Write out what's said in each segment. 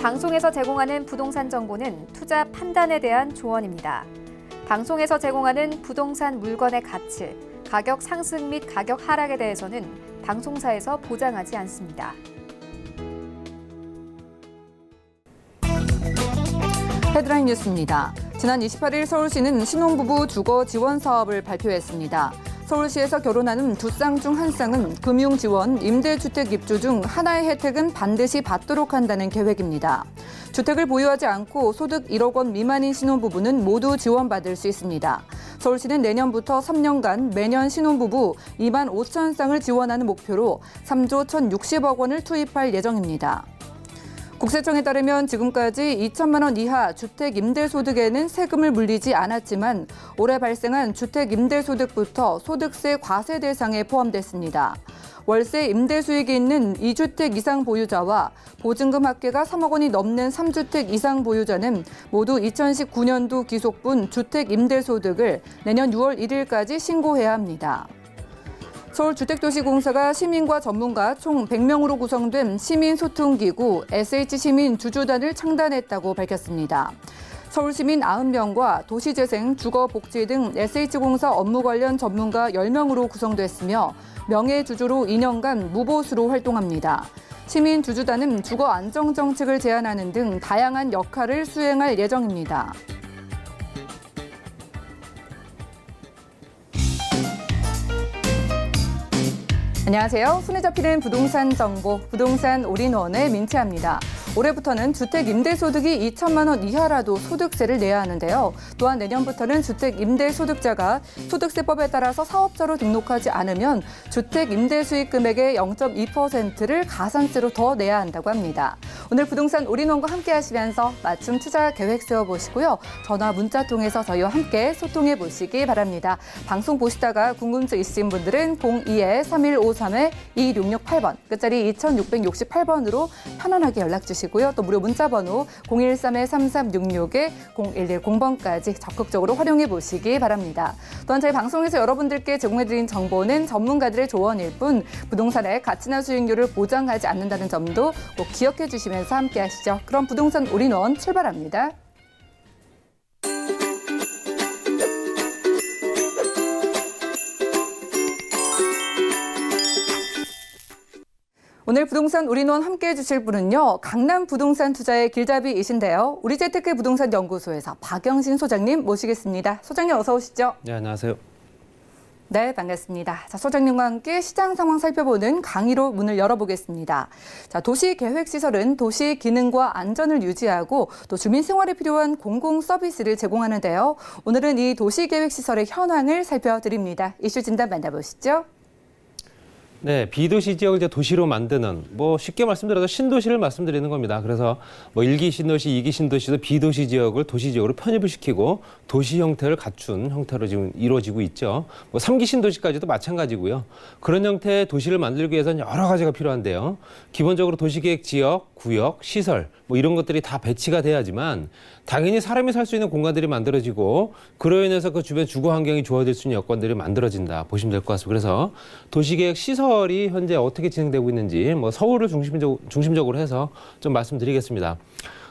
방송에서 제공하는 부동산 정보는 투자 판단에 대한 조언입니다. 방송에서 제공하는 부동산 물건의 가치, 가격 상승 및 가격 하락에 대해서는 방송사에서 보장하지 않습니다. 헤드라인 뉴스입니다. 지난 28일 서울시는 신혼부부 주거 지원 사업을 발표했습니다. 서울시에서 결혼하는 두 쌍 중 한 쌍은 금융지원, 임대주택 입주 중 하나의 혜택은 반드시 받도록 한다는 계획입니다. 주택을 보유하지 않고 소득 1억 원 미만인 신혼부부는 모두 지원받을 수 있습니다. 서울시는 내년부터 3년간 매년 신혼부부 2만 5천 쌍을 지원하는 목표로 3조 1,060억 원을 투입할 예정입니다. 국세청에 따르면 지금까지 2천만 원 이하 주택 임대소득에는 세금을 물리지 않았지만 올해 발생한 주택 임대소득부터 소득세 과세 대상에 포함됐습니다. 월세 임대 수익이 있는 2주택 이상 보유자와 보증금 합계가 3억 원이 넘는 3주택 이상 보유자는 모두 2019년도 기속분 주택 임대소득을 내년 6월 1일까지 신고해야 합니다. 서울주택도시공사가 시민과 전문가 총 100명으로 구성된 시민소통기구 SH시민주주단을 창단했다고 밝혔습니다. 서울시민 90명과 도시재생, 주거복지 등 SH공사 업무 관련 전문가 10명으로 구성됐으며 명예주주로 2년간 무보수로 활동합니다. 시민주주단은 주거안정정책을 제안하는 등 다양한 역할을 수행할 예정입니다. 안녕하세요. 손에 잡히는 부동산 정보, 부동산 올인원의 민채합니다. 올해부터는 주택 임대소득이 2천만 원 이하라도 소득세를 내야 하는데요. 또한 내년부터는 주택 임대소득자가 소득세법에 따라서 사업자로 등록하지 않으면 주택 임대수익 금액의 0.2%를 가산세로 더 내야 한다고 합니다. 오늘 부동산 올인원과 함께 하시면서 맞춤 투자 계획 세워보시고요. 전화, 문자 통해서 저희와 함께 소통해 보시기 바랍니다. 방송 보시다가 궁금증 있으신 분들은 02-3153-2668번, 끝자리 2668번으로 편안하게 연락 주시고요. 또 무료 문자번호 013-3366-0110번까지 적극적으로 활용해 보시기 바랍니다. 또한 저희 방송에서 여러분들께 제공해드린 정보는 전문가들의 조언일 뿐 부동산의 가치나 수익률을 보장하지 않는다는 점도 꼭 기억해 주시면서 함께 하시죠. 그럼 부동산 올인원 출발합니다. 오늘 부동산 올인원 함께해 주실 분은요. 강남 부동산 투자의 길잡이이신데요. 우리재테크 부동산 연구소에서 박영신 소장님 모시겠습니다. 소장님 어서 오시죠. 네, 안녕하세요. 네, 반갑습니다. 자, 소장님과 함께 시장 상황 살펴보는 강의로 문을 열어보겠습니다. 자, 도시계획시설은 도시 기능과 안전을 유지하고 또 주민 생활에 필요한 공공 서비스를 제공하는데요. 오늘은 이 도시계획시설의 현황을 살펴드립니다. 이슈 진단 만나보시죠. 네, 비도시 지역을 이제 도시로 만드는, 쉽게 말씀드려서 신도시를 말씀드리는 겁니다. 그래서 1기 신도시, 2기 신도시도 비도시 지역을 도시 지역으로 편입을 시키고 도시 형태를 갖춘 형태로 지금 이루어지고 있죠. 3기 신도시까지도 마찬가지고요. 그런 형태의 도시를 만들기 위해서는 여러 가지가 필요한데요. 기본적으로 도시계획 지역, 구역, 시설, 이런 것들이 다 배치가 돼야지만 당연히 사람이 살 수 있는 공간들이 만들어지고 그로 인해서 그 주변 주거 환경이 좋아질 수 있는 여건들이 만들어진다 보시면 될 것 같습니다. 그래서 도시계획 시설이 현재 어떻게 진행되고 있는지 서울을 중심적으로 해서 좀 말씀드리겠습니다.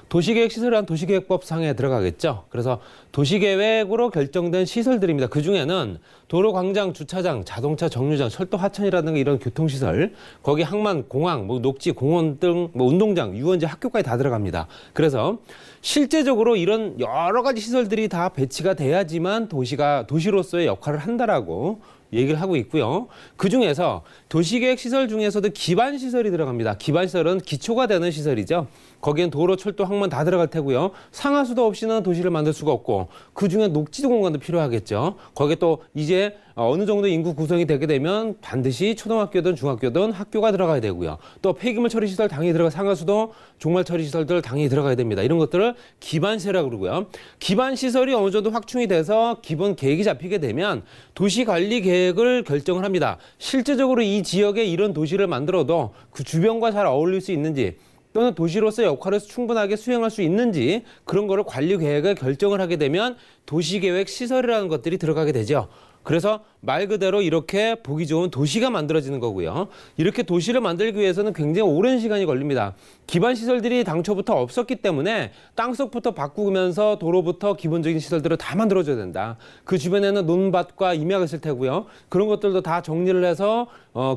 도시계획 시설이란 도시계획법상에 들어가겠죠. 그래서 도시계획으로 결정된 시설들입니다. 그중에는 도로, 광장, 주차장, 자동차 정류장, 철도 하천이라든가 이런 교통시설, 거기 항만, 공항, 녹지, 공원 등 운동장, 유원지, 학교까지 다 들어갑니다. 그래서 실제적으로 이런 여러 가지 시설들이 다 배치가 돼야지만 도시가 도시로서의 역할을 한다라고 얘기를 하고 있고요. 그중에서 도시계획 시설 중에서도 기반 시설이 들어갑니다. 기반 시설은 기초가 되는 시설이죠. 거기엔 도로, 철도, 항만 다 들어갈 테고요. 상하수도 없이는 도시를 만들 수가 없고 그중에 녹지도 공간도 필요하겠죠. 거기에 또 이제 어느 정도 인구 구성이 되게 되면 반드시 초등학교든 중학교든 학교가 들어가야 되고요. 또 폐기물 처리 시설 당연히 들어가, 상하수도, 종말 처리 시설들 당연히 들어가야 됩니다. 이런 것들을 기반 시설이라고 그러고요. 기반 시설이 어느 정도 확충이 돼서 기본 계획이 잡히게 되면 도시 관리 계획을 결정을 합니다. 실제적으로 이 지역에 이런 도시를 만들어도 그 주변과 잘 어울릴 수 있는지 또는 도시로서 역할을 충분하게 수행할 수 있는지 그런 거를 관리 계획을 결정을 하게 되면 도시계획 시설이라는 것들이 들어가게 되죠. 그래서 말 그대로 이렇게 보기 좋은 도시가 만들어지는 거고요. 이렇게 도시를 만들기 위해서는 굉장히 오랜 시간이 걸립니다. 기반 시설들이 당초부터 없었기 때문에 땅속부터 바꾸면서 도로부터 기본적인 시설들을 다 만들어줘야 된다. 그 주변에는 논밭과 임야가 있을 테고요. 그런 것들도 다 정리를 해서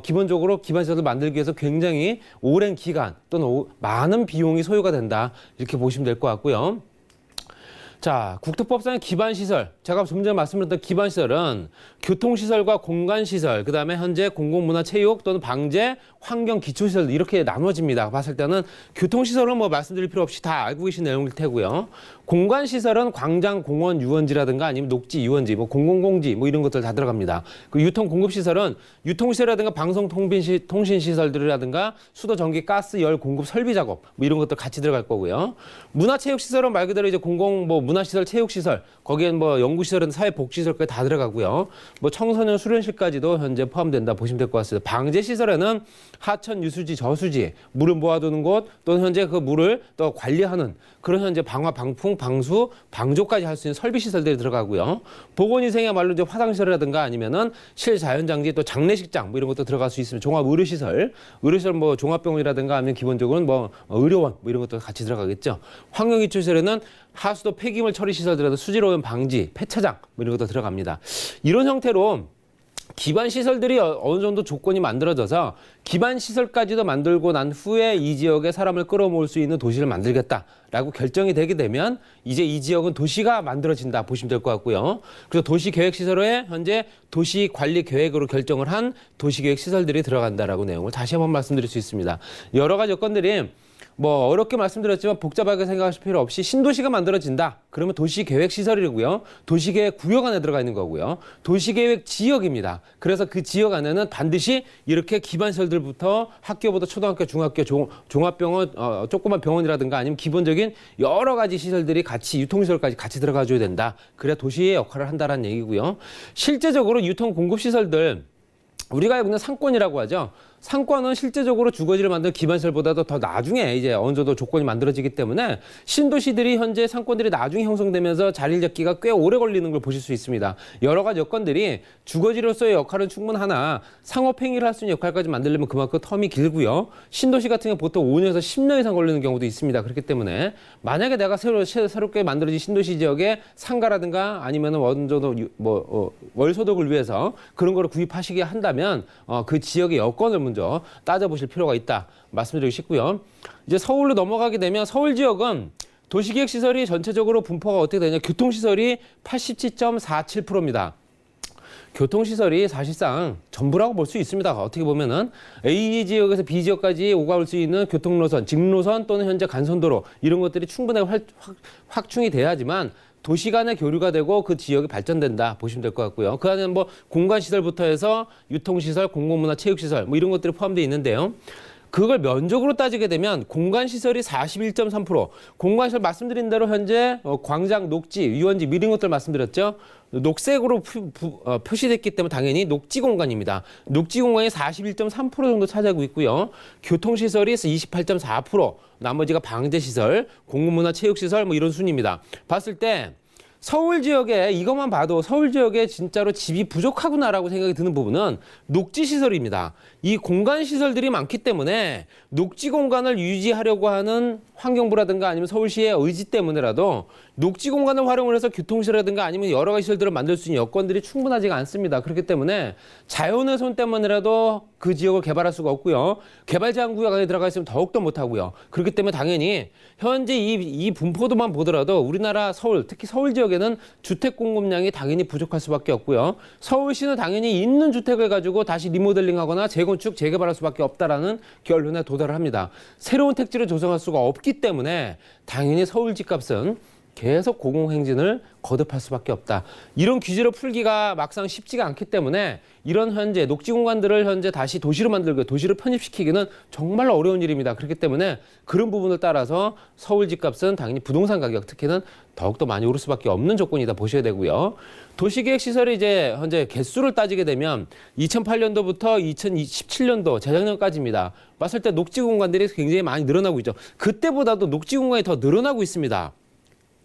기본적으로 기반 시설을 만들기 위해서 굉장히 오랜 기간 또는 많은 비용이 소요가 된다. 이렇게 보시면 될 것 같고요. 자, 국토법상의 기반시설, 제가 좀 전에 말씀드렸던 기반시설은 교통시설과 공간시설, 그다음에 현재 공공문화체육 또는 방제, 환경, 기초시설 이렇게 나눠집니다. 봤을 때는 교통시설은 뭐 말씀드릴 필요 없이 다 알고 계신 내용일 테고요. 공간시설은 광장, 공원, 유원지라든가 아니면 녹지, 유원지, 뭐 공공공지 뭐 이런 것들 다 들어갑니다. 그 유통공급시설은 유통시설이라든가 방송통신시설들이라든가 수도, 전기, 가스, 열 공급 설비 작업 뭐 이런 것들 같이 들어갈 거고요. 문화체육시설은 말 그대로 이제 문화시설, 체육시설, 거기엔 뭐 연구시설은 사회복지시설까지 다 들어가고요. 뭐 청소년 수련실까지도 현재 포함된다 보시면 될 것 같습니다. 방제시설에는 하천, 유수지, 저수지, 물을 모아두는 곳 또는 현재 그 물을 또 관리하는 그런 현재 방화, 방풍, 방수, 방조까지 할 수 있는 설비시설들이 들어가고요. 보건위생이야말로 이제 화장실이라든가 아니면은 실자연장지 또 장례식장 뭐 이런 것도 들어갈 수 있으면 종합의료시설, 의료시설 뭐 종합병원이라든가 아니면 기본적으로는 뭐 의료원 뭐 이런 것도 같이 들어가겠죠. 환경기초시설에는 하수도 폐기물 처리 시설들에도 수질오염 방지, 폐차장 뭐 이런 것도 들어갑니다. 이런 형태로 기반 시설들이 어느 정도 조건이 만들어져서 기반 시설까지도 만들고 난 후에 이 지역에 사람을 끌어모을 수 있는 도시를 만들겠다라고 결정이 되게 되면 이제 이 지역은 도시가 만들어진다 보시면 될 것 같고요. 그래서 도시계획시설에 현재 도시관리계획으로 결정을 한 도시계획시설들이 들어간다라고 내용을 다시 한번 말씀드릴 수 있습니다. 여러 가지 여건들이 뭐 어렵게 말씀드렸지만 복잡하게 생각하실 필요 없이 신도시가 만들어진다. 그러면 도시계획시설이고요. 도시계획 구역 안에 들어가 있는 거고요. 도시계획 지역입니다. 그래서 그 지역 안에는 반드시 이렇게 기반시설들부터 학교부터 초등학교, 중학교, 종합병원, 조그만 병원이라든가 아니면 기본적인 여러 가지 시설들이 같이 유통시설까지 같이 들어가줘야 된다. 그래야 도시의 역할을 한다는 얘기고요. 실제적으로 유통공급시설들 우리가 알고 있는 상권이라고 하죠. 상권은 실제적으로 주거지를 만든 기반시설보다도 더 나중에 이제 어느 정도 조건이 만들어지기 때문에 신도시들이 현재 상권들이 나중에 형성되면서 자리를 잡기가 꽤 오래 걸리는 걸 보실 수 있습니다. 여러 가지 여건들이 주거지로서의 역할은 충분하나 상업행위를 할 수 있는 역할까지 만들려면 그만큼 텀이 길고요. 신도시 같은 경우 보통 5년에서 10년 이상 걸리는 경우도 있습니다. 그렇기 때문에 만약에 내가 새롭게 만들어진 신도시 지역에 상가라든가 아니면 어느 정도 월소득을 위해서 그런 거를 구입하시게 한다면 그 지역의 여건을 먼저 따져보실 필요가 있다 말씀드리고 싶고요. 이제 서울로 넘어가게 되면 서울 지역은 도시계획시설이 전체적으로 분포가 어떻게 되냐. 교통시설이 87.47%입니다. 교통시설이 사실상 전부라고 볼 수 있습니다. 어떻게 보면은 A 지역에서 B 지역까지 오가올 수 있는 교통노선, 직노선 또는 현재 간선도로 이런 것들이 충분하게 확충이 돼야지만 도시 간의 교류가 되고 그 지역이 발전된다 보시면 될 것 같고요. 그 안에는 뭐 공간시설부터 해서 유통시설, 공공문화, 체육시설 뭐 이런 것들이 포함되어 있는데요. 그걸 면적으로 따지게 되면 공간시설이 41.3%, 공간시설 말씀드린 대로 현재 광장, 녹지, 유원지 이런 것들 말씀드렸죠. 녹색으로 표시됐기 때문에 당연히 녹지 공간입니다. 녹지 공간이 41.3% 정도 차지하고 있고요. 교통시설이 28.4%, 나머지가 방제시설, 공공문화, 체육시설 뭐 이런 순입니다. 봤을 때 서울 지역에 이것만 봐도 서울 지역에 진짜로 집이 부족하구나라고 생각이 드는 부분은 녹지 시설입니다. 이 공간 시설들이 많기 때문에 녹지 공간을 유지하려고 하는 환경부라든가 아니면 서울시의 의지 때문에라도 녹지 공간을 활용을 해서 교통시설이라든가 아니면 여러 가지 시설들을 만들 수 있는 여건들이 충분하지가 않습니다. 그렇기 때문에 자연의 손 때문에라도 그 지역을 개발할 수가 없고요. 개발 제한 구역 안에 들어가 있으면 더욱더 못하고요. 그렇기 때문에 당연히 현재 이 분포도만 보더라도 우리나라 서울, 특히 서울 지역에는 주택 공급량이 당연히 부족할 수밖에 없고요. 서울시는 당연히 있는 주택을 가지고 다시 리모델링하거나 재건축, 재개발할 수밖에 없다라는 결론에 도달을 합니다. 새로운 택지를 조성할 수가 없기 때문에 당연히 서울 집값은 계속 고공행진을 거듭할 수밖에 없다. 이런 규제를 풀기가 막상 쉽지가 않기 때문에 이런 현재 녹지 공간들을 현재 다시 도시로 만들고 도시로 편입시키기는 정말 어려운 일입니다. 그렇기 때문에 그런 부분을 따라서 서울 집값은 당연히 부동산 가격 특히는 더욱더 많이 오를 수밖에 없는 조건이다 보셔야 되고요. 도시계획시설이 이제 현재 개수를 따지게 되면 2008년도부터 2017년도 재작년까지입니다. 봤을 때 녹지 공간들이 굉장히 많이 늘어나고 있죠. 그때보다도 녹지 공간이 더 늘어나고 있습니다.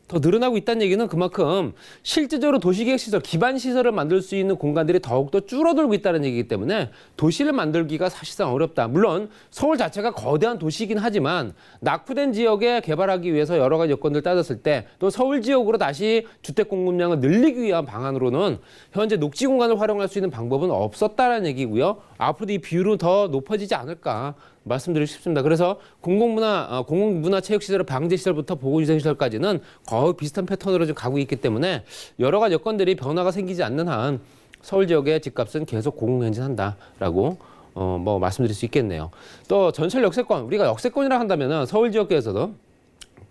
더 늘어나고 있다는 얘기는 그만큼 실질적으로 도시계획 시설, 기반 시설을 만들 수 있는 공간들이 더욱더 줄어들고 있다는 얘기이기 때문에 도시를 만들기가 사실상 어렵다. 물론 서울 자체가 거대한 도시이긴 하지만 낙후된 지역에 개발하기 위해서 여러 가지 여건들 따졌을 때 또 서울 지역으로 다시 주택 공급량을 늘리기 위한 방안으로는 현재 녹지 공간을 활용할 수 있는 방법은 없었다는 얘기고요. 앞으로도 이 비율은 더 높아지지 않을까 말씀드리고 싶습니다. 그래서 공공문화체육시설, 방제시설부터 보건위생시설까지는 거의 비슷한 패턴으로 지금 가고 있기 때문에 여러 가지 여건들이 변화가 생기지 않는 한 서울 지역의 집값은 계속 고공행진한다라고 뭐 말씀드릴 수 있겠네요. 또 전철 역세권, 우리가 역세권이라 한다면은 서울 지역에서도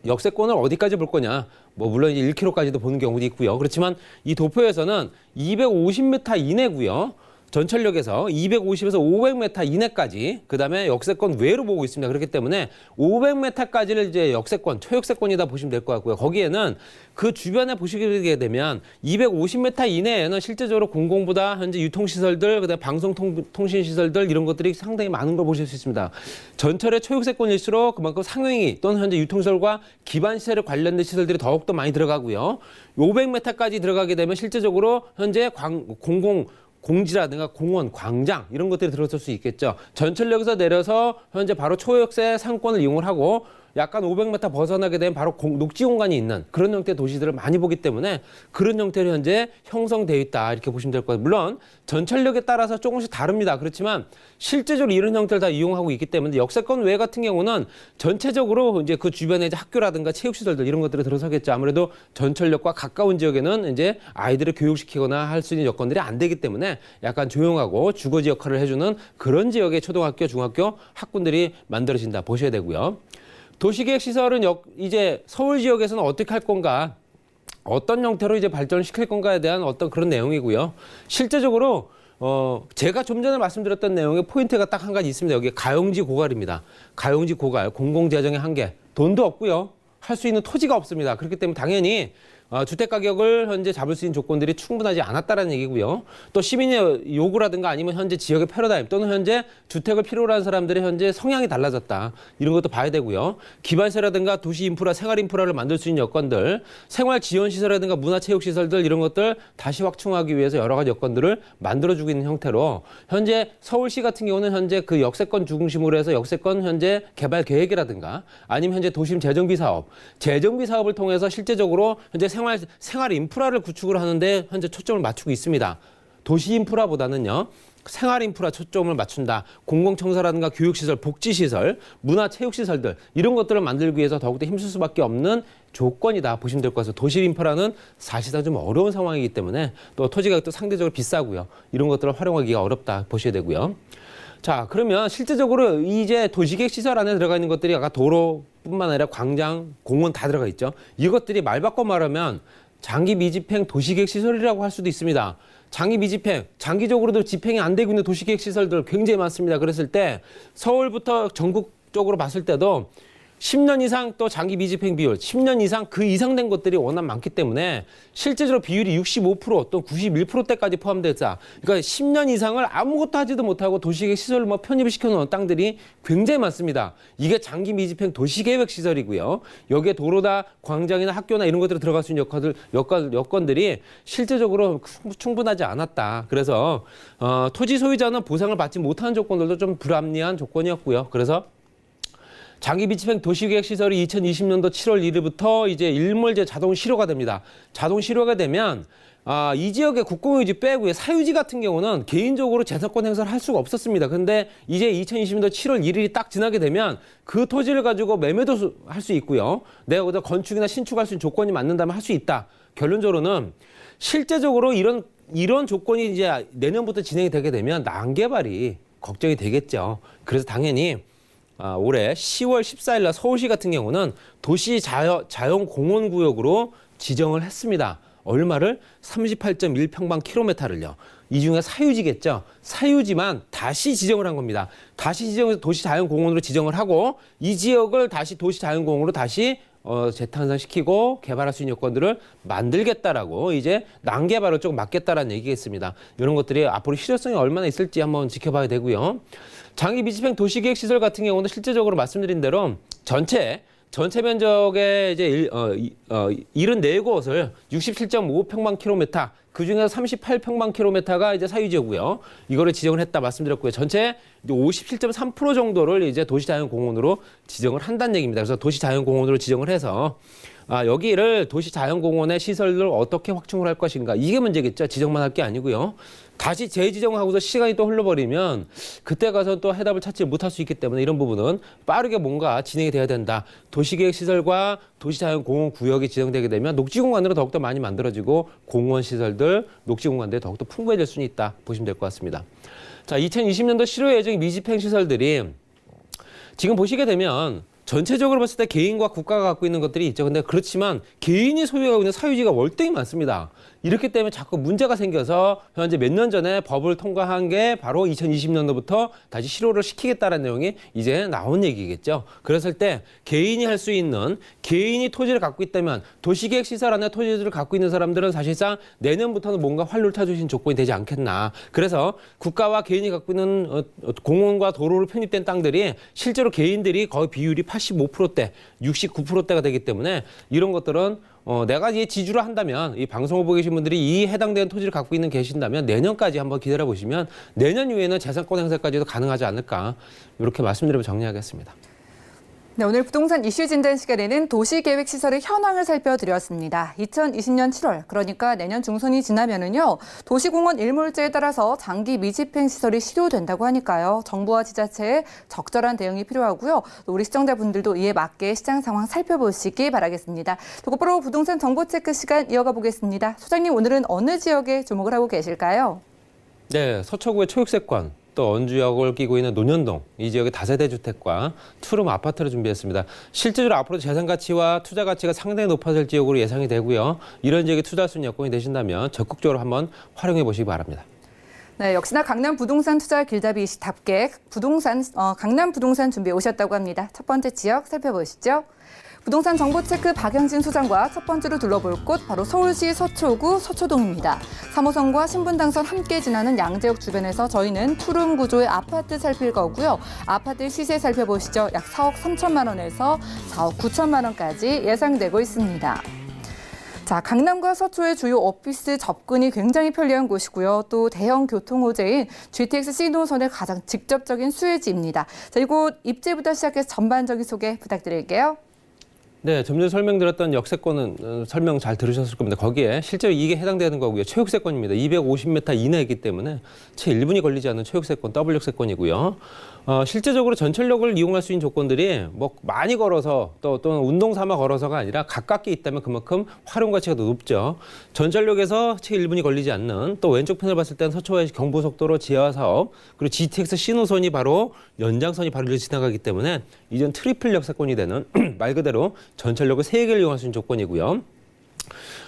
역세권을 어디까지 볼 거냐? 뭐 물론 이제 1km까지도 보는 경우도 있고요. 그렇지만 이 도표에서는 250m 이내고요. 전철역에서 250에서 500m 이내까지, 그다음에 역세권 외로 보고 있습니다. 그렇기 때문에 500m까지를 이제 역세권, 초역세권이다 보시면 될 것 같고요. 거기에는 그 주변에 보시게 되면 250m 이내에는 실제적으로 공공보다 현재 유통시설들, 그다음에 방송통신시설들 이런 것들이 상당히 많은 걸 보실 수 있습니다. 전철의 초역세권일수록 그만큼 상용이 또는 현재 유통시설과 기반시설에 관련된 시설들이 더욱더 많이 들어가고요. 500m까지 들어가게 되면 실제적으로 현재 공지라든가 공원, 광장 이런 것들이 들어설 수 있겠죠. 전철역에서 내려서 현재 바로 초역세 상권을 이용을 하고 약간 500m 벗어나게 되면 바로 녹지 공간이 있는 그런 형태의 도시들을 많이 보기 때문에 그런 형태로 현재 형성되어 있다 이렇게 보시면 될 것 같아요. 물론 전철역에 따라서 조금씩 다릅니다. 그렇지만 실제적으로 이런 형태를 다 이용하고 있기 때문에 역세권 외 같은 경우는 전체적으로 이제 그 주변에 이제 학교라든가 체육시설들 이런 것들이 들어서겠죠. 아무래도 전철역과 가까운 지역에는 이제 아이들을 교육시키거나 할 수 있는 여건들이 안 되기 때문에 약간 조용하고 주거지 역할을 해주는 그런 지역의 초등학교, 중학교 학군들이 만들어진다 보셔야 되고요. 도시계획 시설은 이제 서울 지역에서는 어떻게 할 건가, 어떤 형태로 이제 발전을 시킬 건가에 대한 어떤 그런 내용이고요. 실제적으로 제가 좀 전에 말씀드렸던 내용의 포인트가 딱 한 가지 있습니다. 여기 가용지 고갈입니다. 가용지 고갈, 공공재정의 한계, 돈도 없고요. 할 수 있는 토지가 없습니다. 그렇기 때문에 당연히 주택 가격을 현재 잡을 수 있는 조건들이 충분하지 않았다는 얘기고요. 또 시민의 요구라든가 아니면 현재 지역의 패러다임 또는 현재 주택을 필요로 하는 사람들의 현재 성향이 달라졌다. 이런 것도 봐야 되고요. 기반시설이라든가 도시 인프라, 생활 인프라를 만들 수 있는 여건들, 생활 지원 시설이라든가 문화체육 시설들 이런 것들 다시 확충하기 위해서 여러 가지 여건들을 만들어주고 있는 형태로 현재 서울시 같은 경우는 현재 그 역세권 중심으로 해서 역세권 현재 개발 계획이라든가 아니면 현재 도심 재정비 사업을 통해서 실제적으로 현재 생활 인프라를 구축을 하는데 현재 초점을 맞추고 있습니다. 도시 인프라보다는요. 생활 인프라 초점을 맞춘다. 공공청사라든가 교육시설, 복지시설, 문화체육시설들 이런 것들을 만들기 위해서 더욱더 힘쓸 수밖에 없는 조건이다 보시면 될 것 같아서 도시 인프라는 사실상 좀 어려운 상황이기 때문에 또 토지 가격도 상대적으로 비싸고요. 이런 것들을 활용하기가 어렵다 보셔야 되고요. 자, 그러면 실제적으로 이제 도시계획 시설 안에 들어가 있는 것들이 아까 도로뿐만 아니라 광장, 공원 다 들어가 있죠. 이것들이 말 바꿔 말하면 장기 미집행 도시계획 시설이라고 할 수도 있습니다. 장기 미집행, 장기적으로도 집행이 안 되고 있는 도시계획 시설들 굉장히 많습니다. 그랬을 때 서울부터 전국적으로 봤을 때도 10년 이상 또 장기 미집행 비율, 10년 이상 그 이상 된 것들이 워낙 많기 때문에 실제적으로 비율이 65% 또 91%대까지 포함됐다. 그러니까 10년 이상을 아무것도 하지도 못하고 도시계획 시설을 편입을 시켜놓은 땅들이 굉장히 많습니다. 이게 장기 미집행 도시계획 시설이고요. 여기에 도로다, 광장이나 학교나 이런 것들이 들어갈 수 있는 여건들이 실제적으로 충분하지 않았다. 그래서 토지 소유자는 보상을 받지 못하는 조건들도 좀 불합리한 조건이었고요. 그래서 장기 미집행 도시계획 시설이 2020년도 7월 1일부터 이제 일몰제 자동 실효가 됩니다. 자동 실효가 되면 이 지역의 국공유지 빼고요. 사유지 같은 경우는 개인적으로 재산권 행사를 할 수가 없었습니다. 근데 이제 2020년도 7월 1일이 딱 지나게 되면 그 토지를 가지고 매매도 할 수 있고요. 내가 거기다 건축이나 신축할 수 있는 조건이 맞는다면 할 수 있다. 결론적으로는 실제적으로 이런 조건이 이제 내년부터 진행이 되게 되면 난개발이 걱정이 되겠죠. 그래서 당연히 올해 10월 14일 날 서울시 같은 경우는 도시 자연공원구역으로 지정을 했습니다. 얼마를? 38.1평방킬로미터를요. 이 중에 사유지겠죠. 사유지만 다시 지정을 한 겁니다. 다시 지정해서 도시자연공원으로 지정을 하고 이 지역을 다시 도시자연공원으로 다시 재탄생시키고 개발할 수 있는 여건들을 만들겠다라고 이제 난개발을 조금 막겠다라는 얘기겠습니다. 이런 것들이 앞으로 실효성이 얼마나 있을지 한번 지켜봐야 되고요. 장기 미집행 도시계획 시설 같은 경우는 실제적으로 말씀드린 대로 전체 전체 면적의 이제 74곳을 67.5평방킬로미터, 그중에서 38평방킬로미터가 이제 사유지구요. 이거를 지정을 했다 말씀드렸고요. 전체 57.3% 정도를 이제 도시자연공원으로 지정을 한다는 얘기입니다. 그래서 도시자연공원으로 지정을 해서 여기를 도시자연공원의 시설을 어떻게 확충을 할 것인가. 이게 문제겠죠. 지정만 할 게 아니고요. 다시 재지정하고서 시간이 또 흘러버리면 그때 가서 또 해답을 찾지 못할 수 있기 때문에 이런 부분은 빠르게 뭔가 진행이 돼야 된다. 도시계획시설과 도시자연공원 구역이 지정되게 되면 녹지공간으로 더욱더 많이 만들어지고 공원시설들, 녹지공간들이 더욱더 풍부해질 수는 있다. 보시면 될 것 같습니다. 자, 2020년도 실효 예정 미집행 시설들이 지금 보시게 되면 전체적으로 봤을 때 개인과 국가가 갖고 있는 것들이 있죠. 근데 그렇지만 개인이 소유하고 있는 사유지가 월등히 많습니다. 이렇기 때문에 자꾸 문제가 생겨서 현재 몇 년 전에 법을 통과한 게 바로 2020년도부터 다시 실효를 시키겠다는 내용이 이제 나온 얘기겠죠. 그랬을 때 개인이 할 수 있는, 개인이 토지를 갖고 있다면 도시계획시설 안에 토지를 갖고 있는 사람들은 사실상 내년부터는 뭔가 활로를 찾을 수 있는 조건이 되지 않겠나. 그래서 국가와 개인이 갖고 있는 공원과 도로로 편입된 땅들이 실제로 개인들이 거의 비율이 85%대, 69%대가 되기 때문에 이런 것들은 내가 이 지주를 한다면 이 방송을 보고 계신 분들이 이 해당되는 토지를 갖고 있는 계신다면 내년까지 한번 기다려 보시면 내년 이후에는 재산권 행사까지도 가능하지 않을까 이렇게 말씀드리면 정리하겠습니다. 네, 오늘 부동산 이슈 진단 시간에는 도시계획시설의 현황을 살펴드렸습니다. 2020년 7월, 그러니까 내년 중순이 지나면은요, 도시공원 일몰제에 따라서 장기 미집행 시설이 실효된다고 하니까요, 정부와 지자체의 적절한 대응이 필요하고요. 또 우리 시청자분들도 이에 맞게 시장 상황 살펴보시기 바라겠습니다. 또 곧바로 부동산 정보 체크 시간 이어가 보겠습니다. 소장님, 오늘은 어느 지역에 주목을 하고 계실까요? 네, 서초구의 초육세권. 또 언주역을 끼고 있는 논현동, 이 지역의 다세대 주택과 투룸 아파트를 준비했습니다. 실제로 앞으로 재산 가치와 투자 가치가 상당히 높아질 지역으로 예상이 되고요. 이런 지역에 투자할 수 있는 여건이 되신다면 적극적으로 한번 활용해 보시기 바랍니다. 네, 역시나 강남 부동산 투자 길잡이답게 강남 부동산 준비해 오셨다고 합니다. 첫 번째 지역 살펴보시죠. 부동산 정보 체크 박영진 소장과 첫 번째로 둘러볼 곳 바로 서울시 서초구 서초동입니다. 3호선과 신분당선 함께 지나는 양재역 주변에서 저희는 투룸 구조의 아파트 살필 거고요. 아파트 시세 살펴보시죠. 약 4억 3천만 원에서 4억 9천만 원까지 예상되고 있습니다. 자, 강남과 서초의 주요 오피스 접근이 굉장히 편리한 곳이고요. 또 대형 교통호재인 GTX C노선의 가장 직접적인 수혜지입니다. 자, 이곳 입지부터 시작해서 전반적인 소개 부탁드릴게요. 네, 좀 전에 설명드렸던 역세권은 설명 잘 들으셨을 겁니다. 거기에 실제로 이게 해당되는 거고요. 최육세권입니다. 250m 이내이기 때문에 채 1분이 걸리지 않는 최육세권, W역세권이고요. 실제적으로 전철역을 이용할 수 있는 조건들이 뭐 많이 걸어서 또는 운동 삼아 걸어서가 아니라 가깝게 있다면 그만큼 활용 가치가 더 높죠. 전철역에서 채 1분이 걸리지 않는 또 왼쪽 편을 봤을 때는 서초의 경부속도로 지하 사업 그리고 GTX C노선이 바로 연장선이 바로 이렇게 지나가기 때문에 이전 트리플 역세권이 되는 말 그대로 전철역을 3개를 이용할 수 있는 조건이고요.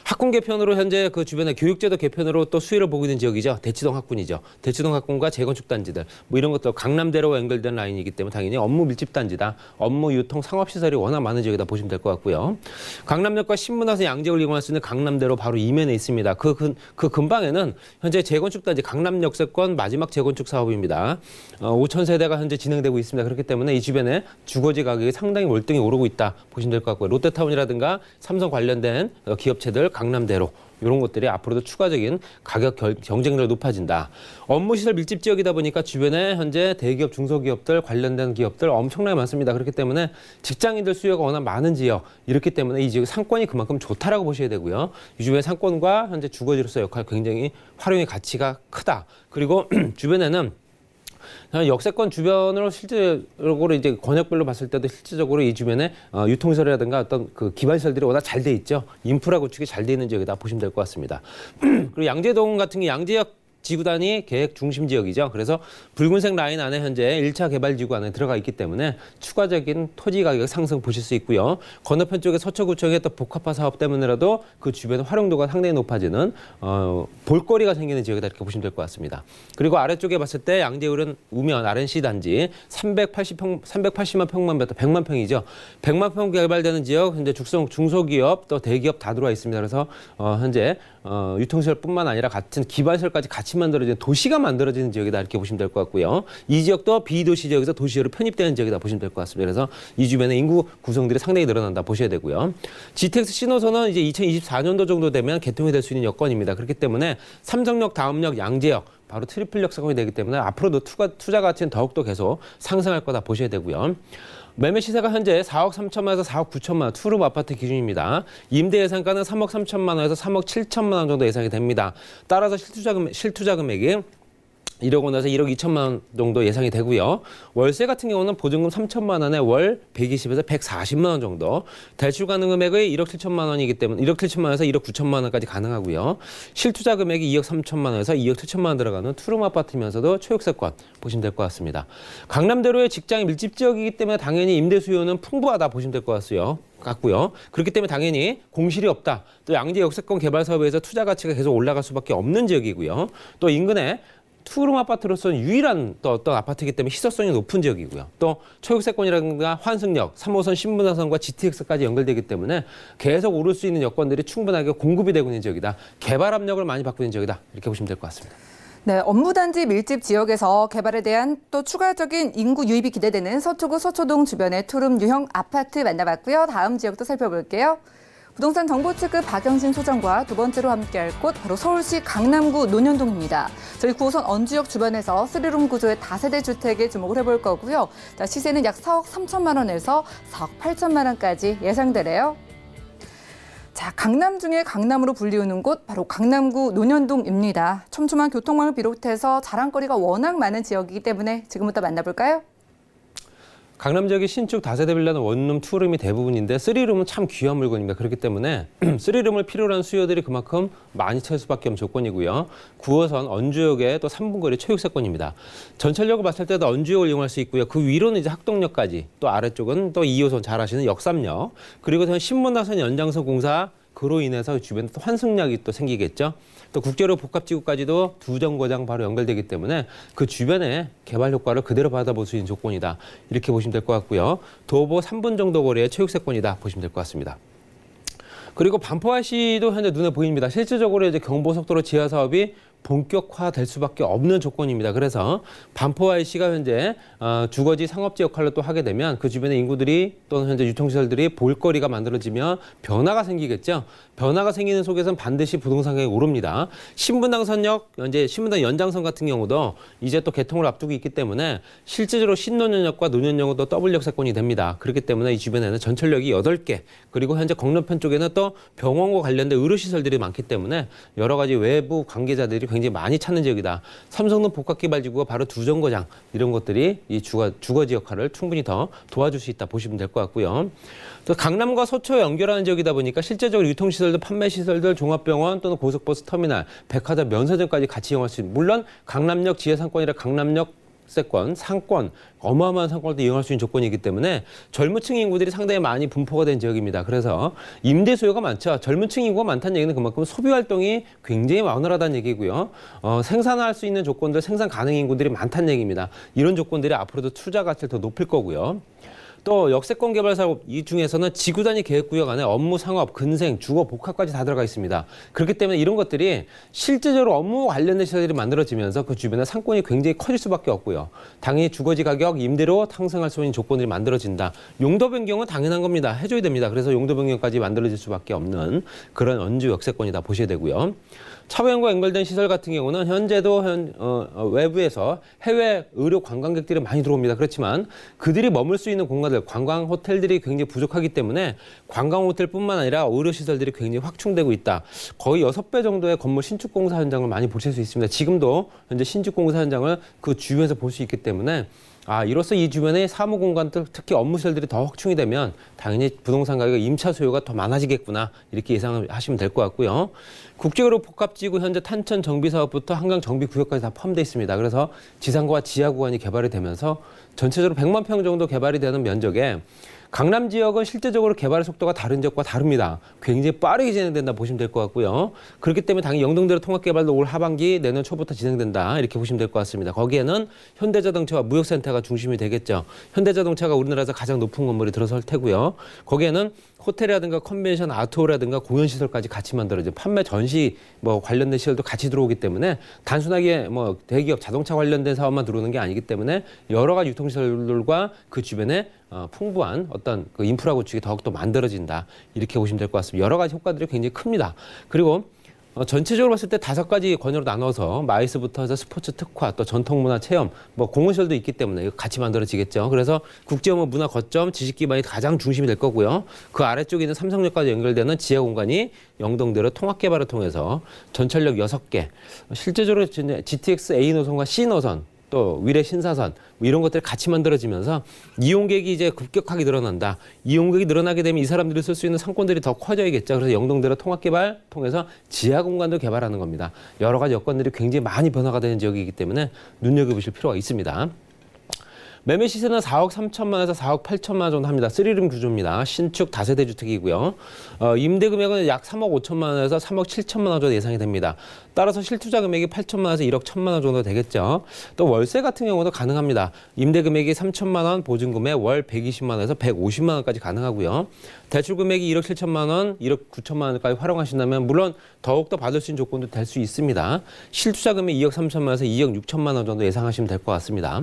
학군 개편으로 현재 그 주변에 교육제도 개편으로 또 수혜를 보고 있는 지역이죠. 대치동 학군이죠. 대치동 학군과 재건축 단지들 뭐 이런 것도 강남대로와 연결된 라인이기 때문에 당연히 업무 밀집 단지다. 업무 유통 상업시설이 워낙 많은 지역이다 보시면 될 것 같고요. 강남역과 신문화선 양재역을 이용할 수 있는 강남대로 바로 이면에 있습니다. 그 근방에는 현재 재건축 단지 강남역세권 마지막 재건축 사업입니다. 5천 세대가 현재 진행되고 있습니다. 그렇기 때문에 이 주변에 주거지 가격이 상당히 월등히 오르고 있다 보시면 될 것 같고요. 롯데타운이라든가 삼성 관련된 기업체들 강남대로 이런 것들이 앞으로도 추가적인 가격 경쟁력이 높아진다. 업무시설 밀집 지역이다 보니까 주변에 현재 대기업, 중소기업들 관련된 기업들 엄청나게 많습니다. 그렇기 때문에 직장인들 수요가 워낙 많은 지역 이렇기 때문에 이 지역의 상권이 그만큼 좋다라고 보셔야 되고요. 이 주변의 상권과 현재 주거지로서 역할 굉장히 활용의 가치가 크다. 그리고 주변에는 역세권 주변으로 실질적으로 이제 권역별로 봤을 때도 실질적으로 이 주변에 유통시설이라든가 어떤 그 기반시설들이 워낙 잘 돼 있죠. 인프라 구축이 잘 돼 있는 지역이다 보시면 될 것 같습니다. 그리고 양재동 같은 게 양재역 지구단위 계획 중심 지역이죠. 그래서 붉은색 라인 안에 현재 1차 개발 지구 안에 들어가 있기 때문에 추가적인 토지 가격 상승 보실 수 있고요. 건너편 쪽에 서초구청의 또 복합화 사업 때문에라도 그 주변 활용도가 상당히 높아지는 볼거리가 생기는 지역이다 이렇게 보시면 될 것 같습니다. 그리고 아래쪽에 봤을 때 양재울은 우면 RNC 단지 380만 평방미터 100만 평이죠. 100만 평 개발되는 지역 현재 중소기업 또 대기업 다 들어와 있습니다. 그래서 현재 유통시설뿐만 아니라 같은 기반시설까지 같이 만들어지는 도시가 만들어지는 지역이다 이렇게 보시면 될 것 같고요. 이 지역도 비도시 지역에서 도시로 편입되는 지역이다 보시면 될 것 같습니다. 그래서 이 주변에 인구 구성들이 상당히 늘어난다 보셔야 되고요. GTX 신호선은 이제 2024년도 정도 되면 개통이 될 수 있는 여건입니다. 그렇기 때문에 삼성역, 다음역, 양재역 바로 트리플 역세권이 되기 때문에 앞으로도 투자 가치는 더욱더 계속 상승할 거다 보셔야 되고요. 매매 시세가 현재 4억 3천만 원에서 4억 9천만 원 투룸 아파트 기준입니다. 임대 예상가는 3억 3천만 원에서 3억 7천만 원 정도 예상이 됩니다. 따라서 실투자 금액이 1억 원에서 1억 2천만 원 정도 예상이 되고요. 월세 같은 경우는 보증금 3천만 원에 월 120에서 140만 원 정도. 대출 가능 금액의 1억 7천만 원이기 때문에 1억 7천만 원에서 1억 9천만 원까지 가능하고요. 실투자 금액이 2억 3천만 원에서 2억 7천만 원 들어가는 투룸 아파트면서도 초역세권 보시면 될 것 같습니다. 강남대로의 직장이 밀집 지역이기 때문에 당연히 임대 수요는 풍부하다 보시면 될 것 같고요. 그렇기 때문에 당연히 공실이 없다. 또 양재 역세권 개발 사업에서 투자 가치가 계속 올라갈 수밖에 없는 지역이고요. 또 인근에 투룸 아파트로서는 유일한 또 어떤 아파트이기 때문에 희소성이 높은 지역이고요. 또 초역세권이라든가 환승역, 3호선 신분당선과 GTX까지 연결되기 때문에 계속 오를 수 있는 여건들이 충분하게 공급이 되고 있는 지역이다. 개발 압력을 많이 받고 있는 지역이다. 이렇게 보시면 될 것 같습니다. 네, 업무단지 밀집 지역에서 개발에 대한 또 추가적인 인구 유입이 기대되는 서초구 서초동 주변의 투룸 유형 아파트 만나봤고요. 다음 지역도 살펴볼게요. 부동산 정보 측급 박영신 소장과 두 번째로 함께할 곳 바로 서울시 강남구 논현동입니다. 저희 9호선 언주역 주변에서 3룸 구조의 다세대 주택에 주목을 해볼 거고요. 자, 시세는 약 4억 3천만 원에서 4억 8천만 원까지 예상되래요. 자, 강남 중에 강남으로 불리우는 곳 바로 강남구 논현동입니다. 촘촘한 교통망을 비롯해서 자랑거리가 워낙 많은 지역이기 때문에 지금부터 만나볼까요? 강남 지역의 신축 다세대 빌라는 원룸, 투룸이 대부분인데 3룸은 참 귀한 물건입니다. 그렇기 때문에 3룸을 필요로 하는 수요들이 그만큼 많이 찰 수밖에 없는 조건이고요. 9호선 언주역의 또 3분 거리 초역세권입니다. 전철역을 봤을 때도 언주역을 이용할 수 있고요. 그 위로는 이제 학동역까지, 또 아래쪽은 또 2호선 잘 아시는 역삼역, 그리고 신문당선 연장선 공사 그로 인해서 주변에 또 환승역이 또 생기겠죠. 또 국제로 복합지구까지도 두 정거장 바로 연결되기 때문에 그 주변에 개발 효과를 그대로 받아볼 수 있는 조건이다. 이렇게 보시면 될 것 같고요. 도보 3분 정도 거리의 초역세권이다 보시면 될 것 같습니다. 그리고 반포IC도 현재 눈에 보입니다. 실질적으로 이제 경부고속도로 지하 사업이 본격화될 수밖에 없는 조건입니다. 그래서 반포IC가 현재 주거지 상업지 역할을 또 하게 되면 그 주변의 인구들이 또는 현재 유통시설들이 볼거리가 만들어지면 변화가 생기겠죠. 변화가 생기는 속에서는 반드시 부동산 가격이 오릅니다. 신분당선역, 현재 신분당 연장선 같은 경우도 이제 또 개통을 앞두고 있기 때문에 실질적으로 신논현역과 논현역은 또 더블 역세권이 됩니다. 그렇기 때문에 이 주변에는 전철역이 8개, 그리고 현재 건너편 쪽에는 또 병원과 관련된 의료시설들이 많기 때문에 여러 가지 외부 관계자들이 굉장히 많이 찾는 지역이다. 삼성동 복합개발지구가 바로 두 정거장, 이런 것들이 이 주거지 역할을 충분히 더 도와줄 수 있다 보시면 될 것 같고요. 또 강남과 서초에 연결하는 지역이다 보니까 실제적으로 유통시설들, 판매시설들, 종합병원 또는 고속버스 터미널, 백화점, 면세점까지 같이 이용할 수 있는, 물론 강남역 지하상권이라 강남역 세권, 상권, 어마어마한 상권을 이용할 수 있는 조건이기 때문에 젊은 층 인구들이 상당히 많이 분포가 된 지역입니다. 그래서 임대 수요가 많죠. 젊은 층 인구가 많다는 얘기는 그만큼 소비 활동이 굉장히 원활하다는 얘기고요. 생산할 수 있는 조건들, 생산 가능 인구들이 많다는 얘기입니다. 이런 조건들이 앞으로도 투자 가치를 더 높일 거고요. 또 역세권 개발 사업 이 중에서는 지구 단위 계획구역 안에 업무, 상업, 근생, 주거, 복합까지 다 들어가 있습니다. 그렇기 때문에 이런 것들이 실제적으로 업무 관련된 시설들이 만들어지면서 그 주변에 상권이 굉장히 커질 수밖에 없고요. 당연히 주거지 가격, 임대로 상승할 수 있는 조건들이 만들어진다. 용도 변경은 당연한 겁니다. 해줘야 됩니다. 그래서 용도 변경까지 만들어질 수밖에 없는 그런 언주 역세권이다 보셔야 되고요. 차원과 연결된 시설 같은 경우는 현재도 외부에서 해외 의료 관광객들이 많이 들어옵니다. 그렇지만 그들이 머물 수 있는 공간들, 관광 호텔들이 굉장히 부족하기 때문에 관광 호텔뿐만 아니라 의료 시설들이 굉장히 확충되고 있다. 거의 6배 정도의 건물 신축 공사 현장을 많이 보실 수 있습니다. 지금도 현재 신축 공사 현장을 그 주변에서 볼 수 있기 때문에 이로써 이 주변의 사무 공간들, 특히 업무시설들이 더 확충이 되면 당연히 부동산 가격 임차 수요가 더 많아지겠구나, 이렇게 예상을 하시면 될 것 같고요. 국제의료 복합지구 현재 탄천 정비 사업부터 한강 정비 구역까지 다 포함되어 있습니다. 그래서 지상구와 지하 구간이 개발이 되면서 전체적으로 100만 평 정도 개발이 되는 면적에 강남 지역은 실제적으로 개발 속도가 다른 지역과 다릅니다. 굉장히 빠르게 진행된다 보시면 될 것 같고요. 그렇기 때문에 당연히 영동대로 통합개발도 올 하반기 내년 초부터 진행된다 이렇게 보시면 될 것 같습니다. 거기에는 현대자동차와 무역센터가 중심이 되겠죠. 현대자동차가 우리나라에서 가장 높은 건물이 들어설 테고요. 거기에는 호텔이라든가 컨벤션, 아트홀이라든가 공연시설까지 같이 만들어져 판매 전시 뭐 관련된 시설도 같이 들어오기 때문에 단순하게 뭐 대기업 자동차 관련된 사업만 들어오는 게 아니기 때문에 여러 가지 유통시설들과 그 주변에 풍부한 어떤 그 인프라 구축이 더욱더 만들어진다 이렇게 보시면 될 것 같습니다. 여러 가지 효과들이 굉장히 큽니다. 그리고 전체적으로 봤을 때 5가지 권유로 나눠서 마이스부터 해서 스포츠 특화, 또 전통문화 체험, 뭐 공원시설도 있기 때문에 이거 같이 만들어지겠죠. 그래서 국제어머 문화 거점, 지식기반이 가장 중심이 될 거고요. 그 아래쪽에 있는 삼성역까지 연결되는 지하 공간이 영동대로 통합개발을 통해서 전철역 6개, 실제적으로 GTX A 노선과 C 노선, 또 위례 신사선 뭐 이런 것들이 같이 만들어지면서 이용객이 이제 급격하게 늘어난다. 이용객이 늘어나게 되면 이 사람들이 쓸 수 있는 상권들이 더 커져야겠죠. 그래서 영동대로 통합개발 통해서 지하 공간도 개발하는 겁니다. 여러 가지 여건들이 굉장히 많이 변화가 되는 지역이기 때문에 눈여겨보실 필요가 있습니다. 매매 시세는 4억 3천만에서 4억 8천만 원 정도 합니다. 3룸 구조입니다. 신축 다세대 주택이고요. 임대 금액은 약 3억 5천만 원에서 3억 7천만 원 정도 예상이 됩니다. 따라서 실투자 금액이 8천만 원에서 1억 1천만 원 정도 되겠죠. 또 월세 같은 경우도 가능합니다. 임대 금액이 3천만 원, 보증금에 월 120만 원에서 150만 원까지 가능하고요. 대출 금액이 1억 7천만 원, 1억 9천만 원까지 활용하신다면 물론 더욱더 받을 수 있는 조건도 될 수 있습니다. 실투자 금액 2억 3천만 원에서 2억 6천만 원 정도 예상하시면 될 것 같습니다.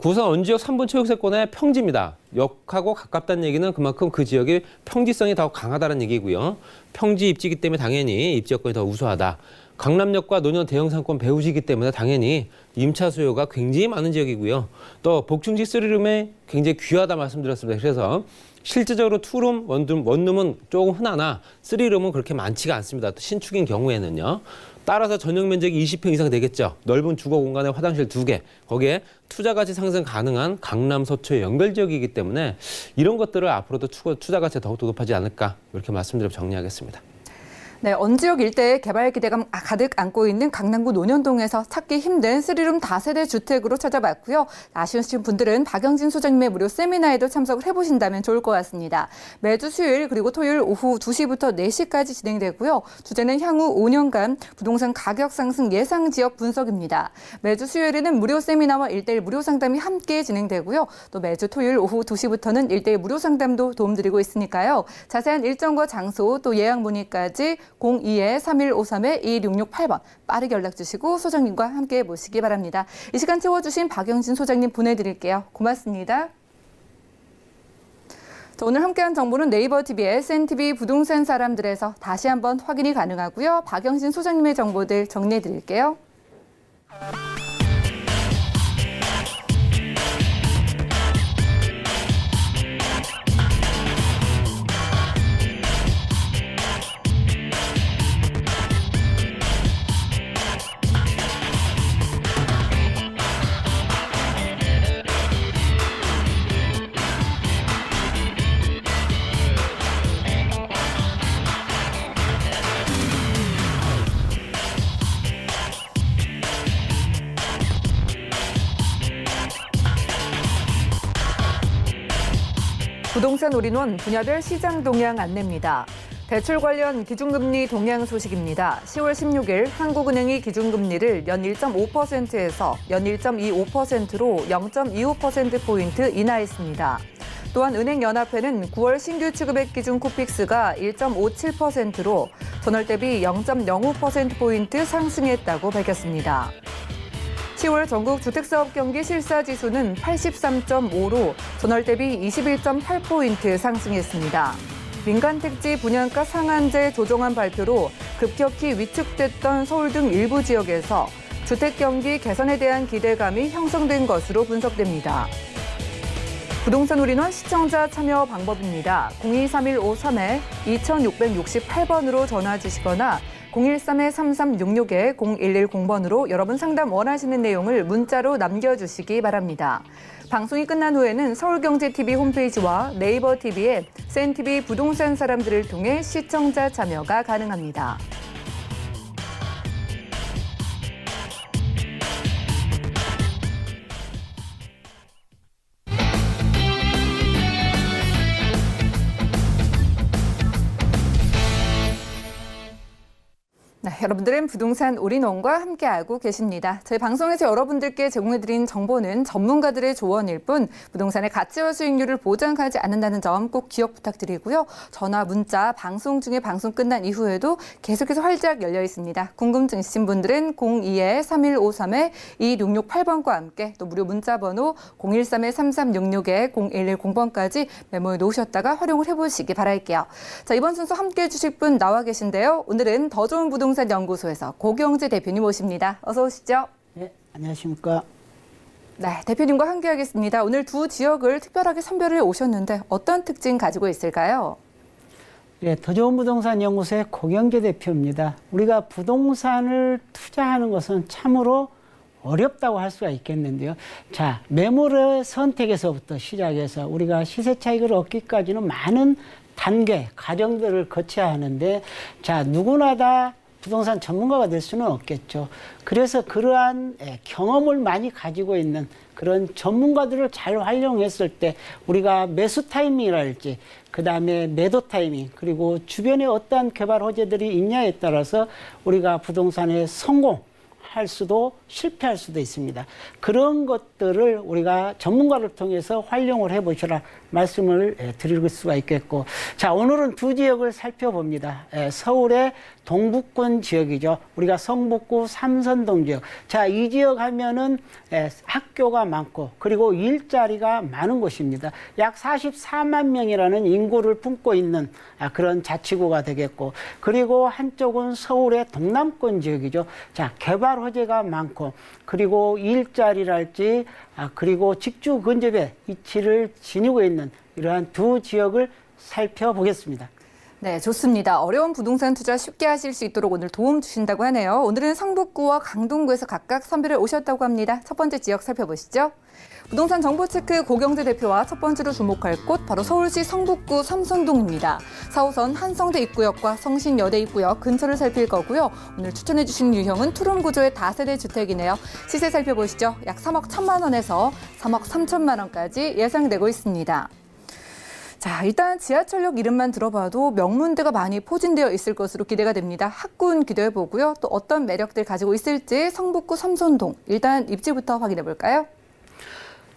구선 원지역 3분 체육세권의 평지입니다. 역하고 가깝다는 얘기는 그만큼 그 지역의 평지성이 더 강하다는 얘기고요. 평지 입지이기 때문에 당연히 입지 여건이 더 우수하다. 강남역과 노년 대형 상권 배후지이기 때문에 당연히 임차 수요가 굉장히 많은 지역이고요. 또 복층지 3룸에 굉장히 귀하다 말씀드렸습니다. 그래서 실제적으로 투룸, 원룸은 조금 흔하나 3룸은 그렇게 많지가 않습니다. 또 신축인 경우에는요. 따라서 전용 면적이 20평 이상 되겠죠. 넓은 주거 공간에 화장실 2개, 거기에 투자 가치 상승 가능한 강남 서초의 연결 지역이기 때문에 이런 것들을 앞으로도 투자 가치가 더욱 높아지지 않을까 이렇게 말씀드리고 정리하겠습니다. 네, 언지역 일대에 개발 기대감 가득 안고 있는 강남구 논현동에서 찾기 힘든 3룸 다세대 주택으로 찾아봤고요. 아쉬우신 분들은 박영진 소장님의 무료 세미나에도 참석을 해보신다면 좋을 것 같습니다. 매주 수요일 그리고 토요일 오후 2시부터 4시까지 진행되고요. 주제는 향후 5년간 부동산 가격 상승 예상 지역 분석입니다. 매주 수요일에는 무료 세미나와 1대1 무료 상담이 함께 진행되고요. 또 매주 토요일 오후 2시부터는 1대1 무료 상담도 도움드리고 있으니까요. 자세한 일정과 장소 또 예약 문의까지 02-3153-2668번 빠르게 연락 주시고 소장님과 함께 모시기 바랍니다. 이 시간 채워주신 박영진 소장님 보내드릴게요. 고맙습니다. 자, 오늘 함께한 정보는 네이버 TV의 SNTV 부동산 사람들에서 다시 한번 확인이 가능하고요. 박영진 소장님의 정보들 정리해드릴게요. 부동산 올인원 분야별 시장 동향 안내입니다. 대출 관련 기준금리 동향 소식입니다. 10월 16일 한국은행이 기준금리를 연 1.5%에서 연 1.25%로 0.25%포인트 인하했습니다. 또한 은행연합회는 9월 신규 취급액 기준 코픽스가 1.57%로 전월 대비 0.05%포인트 상승했다고 밝혔습니다. 10월 전국 주택사업 경기 실사지수는 83.5로 전월 대비 21.8포인트 상승했습니다. 민간택지 분양가 상한제 조정안 발표로 급격히 위축됐던 서울 등 일부 지역에서 주택 경기 개선에 대한 기대감이 형성된 것으로 분석됩니다. 부동산 올인원 시청자 참여 방법입니다. 023153-2668번으로 전화 주시거나 013-3366-0110번으로 여러분 상담 원하시는 내용을 문자로 남겨주시기 바랍니다. 방송이 끝난 후에는 서울경제TV 홈페이지와 네이버TV에 SNTV 부동산 사람들을 통해 시청자 참여가 가능합니다. 여러분들은 부동산 올인원과 함께하고 계십니다. 저희 방송에서 여러분들께 제공해드린 정보는 전문가들의 조언일 뿐 부동산의 가치와 수익률을 보장하지 않는다는 점 꼭 기억 부탁드리고요. 전화, 문자, 방송 중에 방송 끝난 이후에도 계속해서 활짝 열려 있습니다. 궁금증 있으신 분들은 02-3153-2668번과 함께 또 무료 문자 번호 013-3366-0110번까지 메모해 놓으셨다가 활용을 해보시기 바랄게요. 자, 이번 순서 함께해 주실 분 나와 계신데요. 오늘은 더 좋은 부동산 연구소에서 고경재 대표님 모십니다. 어서 오시죠. 네, 안녕하십니까. 네, 대표님과 함께하겠습니다. 오늘 두 지역을 특별하게 선별해 오셨는데 어떤 특징 가지고 있을까요? 네, 더 좋은 부동산 연구소의 고경재 대표입니다. 우리가 부동산을 투자하는 것은 참으로 어렵다고 할 수가 있겠는데요. 자, 매물의 선택에서부터 시작해서 우리가 시세 차익을 얻기까지는 많은 단계, 과정들을 거쳐야 하는데, 자, 누구나 다 부동산 전문가가 될 수는 없겠죠. 그래서 그러한 경험을 많이 가지고 있는 그런 전문가들을 잘 활용했을 때 우리가 매수 타이밍이랄지, 그 다음에 매도 타이밍, 그리고 주변에 어떠한 개발 호재들이 있냐에 따라서 우리가 부동산에 성공할 수도 실패할 수도 있습니다. 그런 것들을 우리가 전문가를 통해서 활용을 해보시라 말씀을 드릴 수가 있겠고, 자, 오늘은 두 지역을 살펴봅니다. 서울의 동북권 지역이죠. 우리가 성북구 삼선동 지역. 자, 이 지역 하면은 학교가 많고 그리고 일자리가 많은 곳입니다. 약 44만 명이라는 인구를 품고 있는 그런 자치구가 되겠고, 그리고 한쪽은 서울의 동남권 지역이죠. 자, 개발 호재가 많고 그리고 일자리랄지 그리고 직주 근접에 위치를 지니고 있는 이러한 두 지역을 살펴보겠습니다. 네, 좋습니다. 어려운 부동산 투자 쉽게 하실 수 있도록 오늘 도움 주신다고 하네요. 오늘은 성북구와 강동구에서 각각 선별해 오셨다고 합니다. 첫 번째 지역 살펴보시죠. 부동산 정보체크 고경재 대표와 첫 번째로 주목할 곳 바로 서울시 성북구 삼선동입니다. 4호선 한성대 입구역과 성신여대 입구역 근처를 살필 거고요. 오늘 추천해 주신 유형은 투룸 구조의 다세대 주택이네요. 시세 살펴보시죠. 약 3억 1천만 원에서 3억 3천만 원까지 예상되고 있습니다. 자, 일단 지하철역 이름만 들어봐도 명문대가 많이 포진되어 있을 것으로 기대가 됩니다. 학군 기대해 보고요. 또 어떤 매력들 가지고 있을지 성북구 삼선동 일단 입지부터 확인해 볼까요?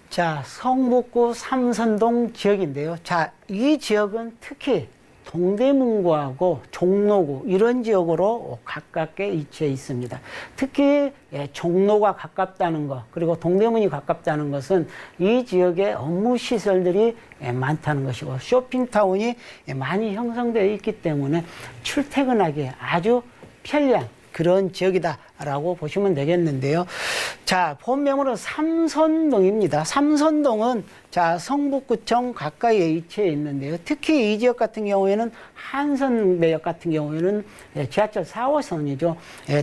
자, 성북구 삼선동 지역인데요. 자, 이 지역은 특히 동대문구하고 종로구 이런 지역으로 가깝게 위치해 있습니다. 특히 종로가 가깝다는 것, 그리고 동대문이 가깝다는 것은 이 지역에 업무 시설들이 많다는 것이고 쇼핑타운이 많이 형성되어 있기 때문에 출퇴근하기에 아주 편리한 그런 지역이다라고 보시면 되겠는데요. 자, 본 매물은 삼선동입니다. 삼선동은 자, 성북구청 가까이에 위치해 있는데요. 특히 이 지역 같은 경우에는 한선매역 같은 경우에는 지하철 4호선이죠.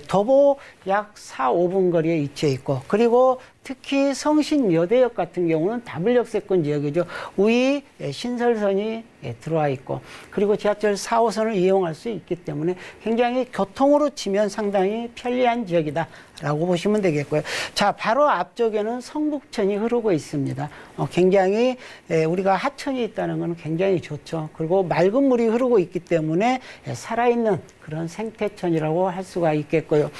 도보 약 4, 5분 거리에 위치해 있고, 그리고 특히 성신여대역 같은 경우는 W역세권 지역이죠. 우이 신설선이 들어와 있고, 그리고 지하철 4호선을 이용할 수 있기 때문에 굉장히 교통으로 치면 상당히 편리한 지역이다라고 보시면 되겠고요. 자, 바로 앞쪽에는 성북천이 흐르고 있습니다. 굉장히 우리가 하천이 있다는 것은 굉장히 좋죠. 그리고 맑은 물이 흐르고 있기 때문에 살아있는 그런 생태천이라고 할 수가 있겠고요.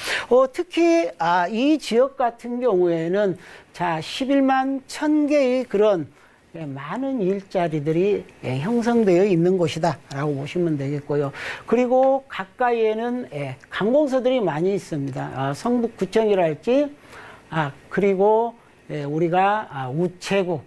특히 이 지역 같은 경우에는 자, 11만 1,000개의 그런 많은 일자리들이 형성되어 있는 곳이다라고 보시면 되겠고요. 그리고 가까이에는 관공서들이 많이 있습니다. 성북구청이랄지 그리고 우리가 우체국,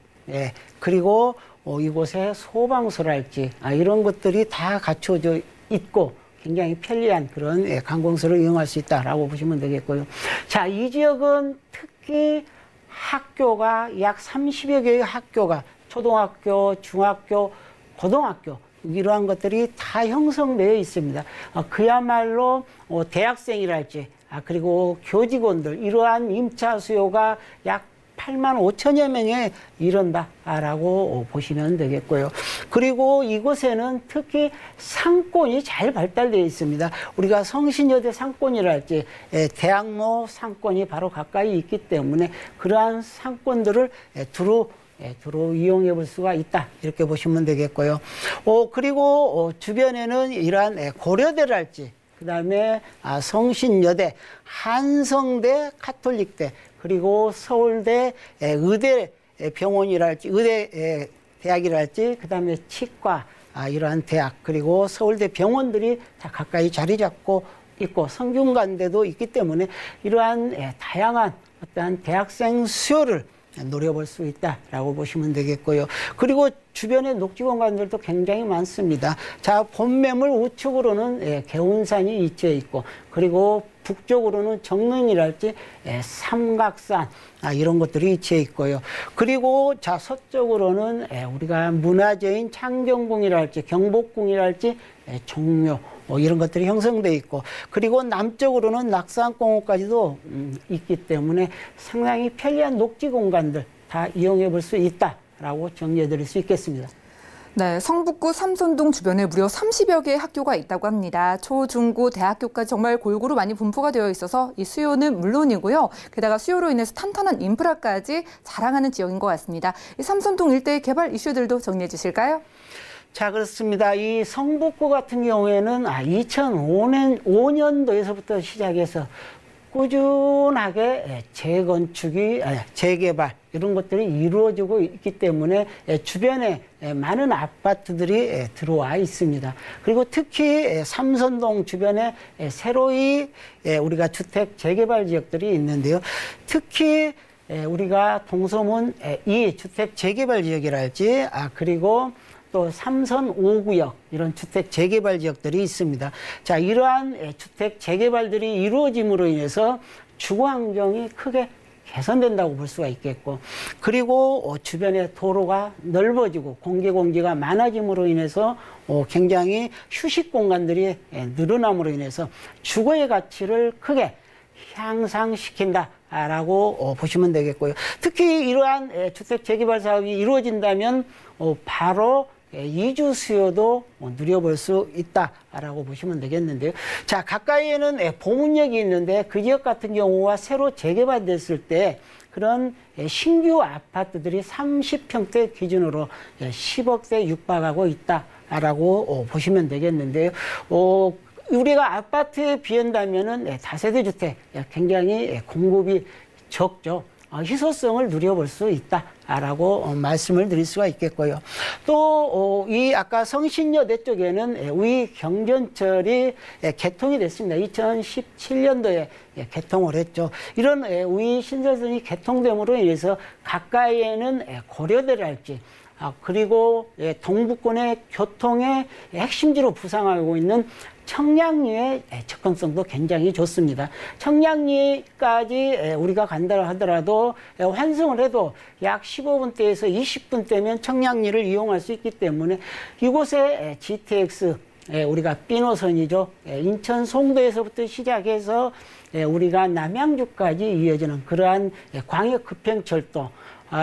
그리고 이곳에 소방서랄지 이런 것들이 다 갖춰져 있고 굉장히 편리한 그런 관공서를 이용할 수 있다라고 보시면 되겠고요. 자, 이 지역은 특히 학교가 약 30여 개의 학교가 초등학교, 중학교, 고등학교 이러한 것들이 다 형성되어 있습니다. 그야말로 대학생이랄지 그리고 교직원들 이러한 임차 수요가 약 8만 5천여 명에 이른다라고 보시면 되겠고요. 그리고 이곳에는 특히 상권이 잘 발달되어 있습니다. 우리가 성신여대 상권이랄지 대학로 상권이 바로 가까이 있기 때문에 그러한 상권들을 두루 이용해 볼 수가 있다 이렇게 보시면 되겠고요. 그리고 주변에는 이러한 고려대랄지 그다음에 성신여대, 한성대 카톨릭대, 그리고 서울대 의대 병원이랄지 의대 대학이랄지, 그다음에 치과 이러한 대학, 그리고 서울대 병원들이 다 가까이 자리 잡고 있고 성균관대도 있기 때문에 이러한 다양한 어떠한 대학생 수요를 노려볼 수 있다라고 보시면 되겠고요. 그리고 주변에 녹지공간들도 굉장히 많습니다. 자, 본매물 우측으로는 개운산이 위치해 있고, 그리고 북쪽으로는 정릉이랄지 삼각산 이런 것들이 위치해 있고요. 그리고 자, 서쪽으로는 우리가 문화재인 창경궁이랄지 경복궁이랄지 종묘 이런 것들이 형성돼 있고, 그리고 남쪽으로는 낙산공원까지도 있기 때문에 상당히 편리한 녹지 공간들 다 이용해 볼 수 있다라고 정리해 드릴 수 있겠습니다. 네, 성북구 삼선동 주변에 무려 30여 개의 학교가 있다고 합니다. 초, 중, 고, 대학교까지 정말 골고루 많이 분포가 되어 있어서 이 수요는 물론이고요. 게다가 수요로 인해서 탄탄한 인프라까지 자랑하는 지역인 것 같습니다. 이 삼선동 일대의 개발 이슈들도 정리해 주실까요? 자, 그렇습니다. 이 성북구 같은 경우에는 2005년도에서부터 시작해서 꾸준하게 재건축이, 재개발 이런 것들이 이루어지고 있기 때문에 주변에 많은 아파트들이 들어와 있습니다. 그리고 특히 삼선동 주변에 새로이 우리가 주택 재개발 지역들이 있는데요. 특히 우리가 동서문 2 주택 재개발 지역이랄지, 그리고 또 삼선 5구역 이런 주택 재개발 지역들이 있습니다. 자, 이러한 주택 재개발들이 이루어짐으로 인해서 주거 환경이 크게 개선된다고 볼 수가 있겠고, 그리고 주변에 도로가 넓어지고 공기가 많아짐으로 인해서 굉장히 휴식 공간들이 늘어남으로 인해서 주거의 가치를 크게 향상시킨다라고 보시면 되겠고요. 특히 이러한 주택 재개발 사업이 이루어진다면 바로 이주 수요도 누려볼 수 있다라고 보시면 되겠는데요. 자, 가까이에는 보문역이 있는데 그 지역 같은 경우와 새로 재개발됐을 때 그런 신규 아파트들이 30평대 기준으로 10억대 육박하고 있다라고 보시면 되겠는데요. 우리가 아파트에 비한다면은 다세대 주택 굉장히 공급이 적죠. 희소성을 누려볼 수 있다라고 말씀을 드릴 수가 있겠고요. 또 이 아까 성신여대 쪽에는 우이 경전철이 개통이 됐습니다. 2017년도에 개통을 했죠. 이런 우이 신설선이 개통됨으로 인해서 가까이에는 고려대랄지, 그리고 동북권의 교통의 핵심지로 부상하고 있는 청량리의 접근성도 굉장히 좋습니다. 청량리까지 우리가 간다 하더라도 환승을 해도 약 15분대에서 20분대면 청량리를 이용할 수 있기 때문에 이곳에 GTX 우리가 B노선이죠. 인천 송도에서부터 시작해서 우리가 남양주까지 이어지는 그러한 광역 급행철도,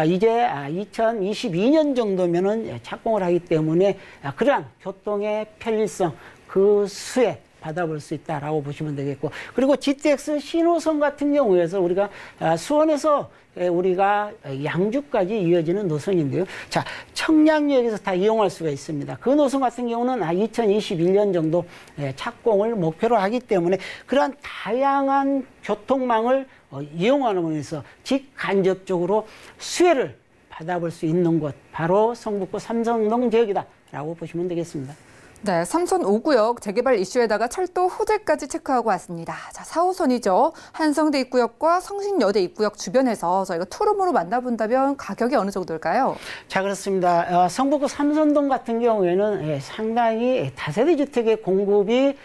이제 2022년 정도면은 착공을 하기 때문에 그러한 교통의 편리성, 그 수에 받아볼 수 있다라고 보시면 되겠고, 그리고 GTX 신호선 같은 경우에서 우리가 수원에서 우리가 양주까지 이어지는 노선인데요. 자, 청량리역에서 다 이용할 수가 있습니다. 그 노선 같은 경우는 2021년 정도 착공을 목표로 하기 때문에 그러한 다양한 교통망을 이용함으로써 직간접적으로 수혜를 받아볼 수 있는 곳, 바로 성북구 삼선동 지역이다라고 보시면 되겠습니다. 네, 삼선 5구역 재개발 이슈에다가 철도 호재까지 체크하고 왔습니다. 자, 4호선이죠. 한성대 입구역과 성신여대 입구역 주변에서 저희가 투룸으로 만나본다면 가격이 어느 정도일까요? 자, 그렇습니다. 성북구 삼선동 같은 경우에는 상당히 다세대 주택의 공급이